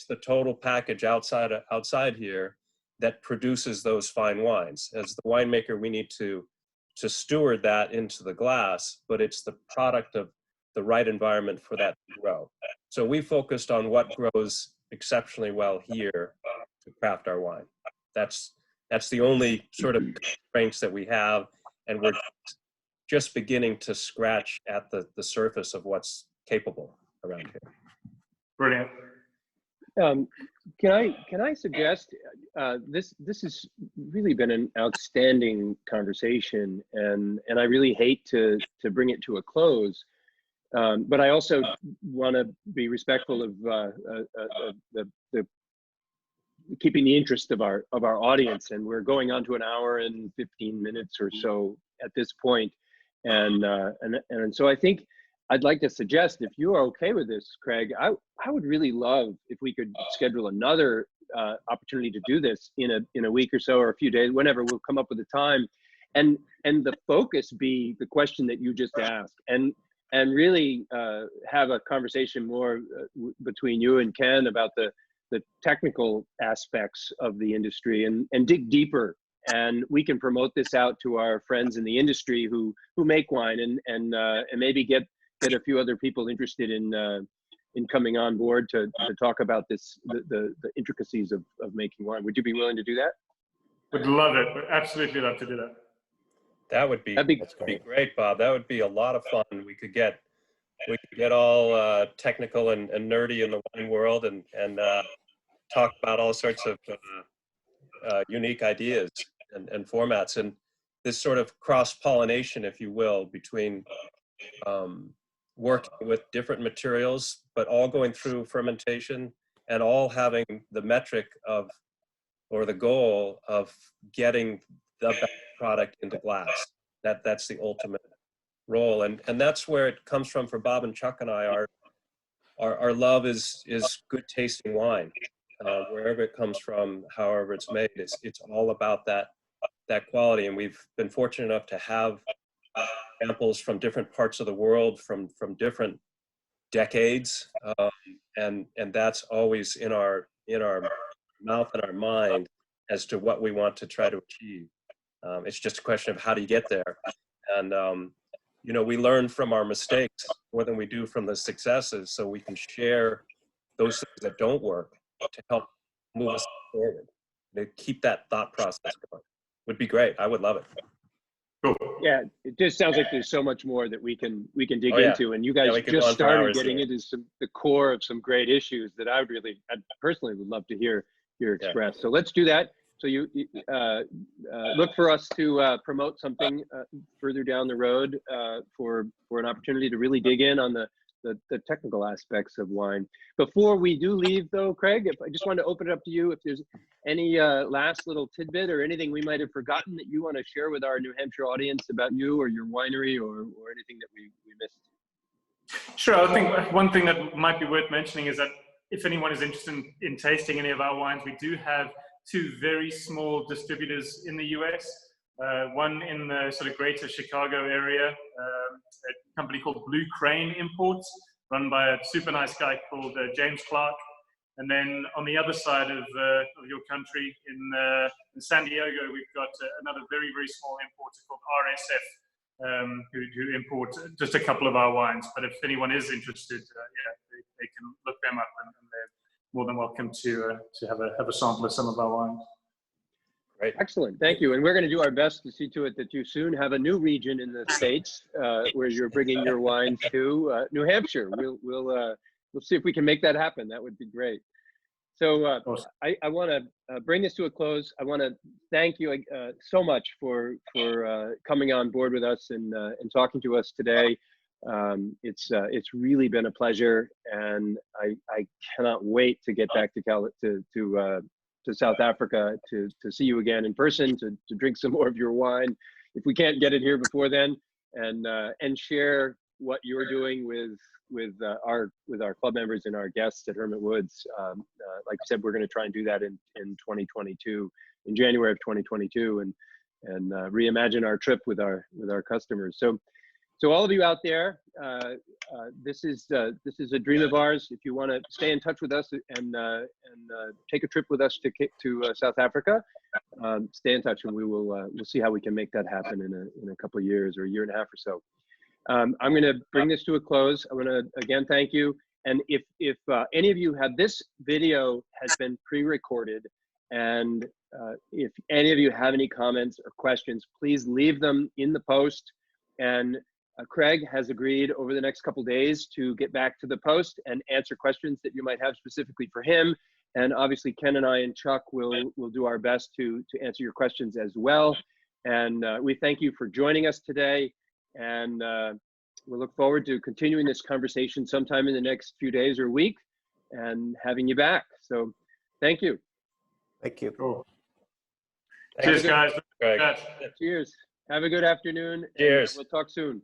C: the total package outside here that produces those fine wines. As the winemaker, we need to steward that into the glass, but it's the product of the right environment for that to grow. So we focused on what grows exceptionally well here to craft our wine. That's the only sort of constraints that we have, and we're just beginning to scratch at the surface of what's capable around here.
B: Brilliant.
A: Can I suggest this has really been an outstanding conversation, and I really hate to bring it to a close, but I also want to be respectful of the keeping the interest of our audience, and we're going on to an hour and 15 minutes or so at this point, and so I think I'd like to suggest, if you are okay with this, Craig, I would really love if we could schedule another opportunity to do this in a week or so, or a few days, whenever. We'll come up with a time, and the focus be the question that you just asked, and really have a conversation more between you and Ken about the technical aspects of the industry, and dig deeper. And we can promote this out to our friends in the industry who make wine, and maybe get a few other people interested in coming on board to talk about the intricacies of making wine. Would you be willing to do that?
B: Would love it. Would absolutely love to do that.
C: That'd be great, Bob. That would be a lot of fun. We could get all technical and nerdy in the wine world, and talk about all sorts of unique ideas and formats, and this sort of cross-pollination, if you will, between working with different materials, but all going through fermentation, and all having the metric of, or the goal of, getting the best product into glass. That's the ultimate role, and that's where it comes from for Bob and Chuck and I. Our love is good tasting wine, wherever it comes from, however it's made. It's all about that quality, and we've been fortunate enough to have samples from different parts of the world, from different decades, and that's always in our mouth and our mind as to what we want to try to achieve. It's just a question of how do you get there, and we learn from our mistakes more than we do from the successes, so we can share those things that don't work to help move us forward, to keep that thought process going. Would be great. I would love it.
B: Cool.
A: Yeah, it just sounds like there's so much more that we can dig
C: yeah.
A: into, and you guys just started getting into the core of some great issues that I personally would love to hear expressed. Yeah. So let's do that. So you look for us to promote something further down the road for an opportunity to really dig in on the the technical aspects of wine. Before we do leave, though, Craig, I just want to open it up to you. If there's any last little tidbit or anything we might have forgotten that you want to share with our New Hampshire audience about you or your winery, or anything that we missed.
B: Sure. I think one thing that might be worth mentioning is that if anyone is interested in tasting any of our wines, we do have 2 very small distributors in the US. One in the sort of greater Chicago area, a company called Blue Crane Imports, run by a super nice guy called James Clark. And then on the other side of your country, in San Diego, we've got another very, very small importer called RSF, who import just a couple of our wines. But if anyone is interested, they can look them up, and they're more than welcome to have a sample of some of our wines.
A: Great. Excellent. Thank you. And we're going to do our best to see to it that you soon have a new region in the States where you're bringing your wines to New Hampshire. We'll see if we can make that happen. That would be great. So
B: Awesome.
A: I want to bring this to a close. I want to thank you so much for coming on board with us and talking to us today. It's really been a pleasure, and I cannot wait to get back to South Africa to see you again in person, to drink some more of your wine, if we can't get it here before then, and share what you're doing with our club members and our guests at Hermit Woods. Like I said, we're going to try and do that in 2022, in January of 2022, and reimagine our trip with our customers. So all of you out there, this is a dream of ours. If you want to stay in touch with us and take a trip with us to South Africa, stay in touch, and we'll see how we can make that happen in a couple of years, or a year and a half or so. I'm going to bring this to a close. I want to again thank you. And if any of you have, this video has been pre-recorded, and if any of you have any comments or questions, please leave them in the post. And Craig has agreed over the next couple days to get back to the post and answer questions that you might have specifically for him. And obviously Ken and I and Chuck will do our best to answer your questions as well. And we thank you for joining us today. And we look forward to continuing this conversation sometime in the next few days or week and having you back. So thank you.
D: Thank you.
B: Cool. Cheers, guys.
C: Greg.
A: Cheers. Have a good afternoon.
C: Cheers.
A: We'll talk soon.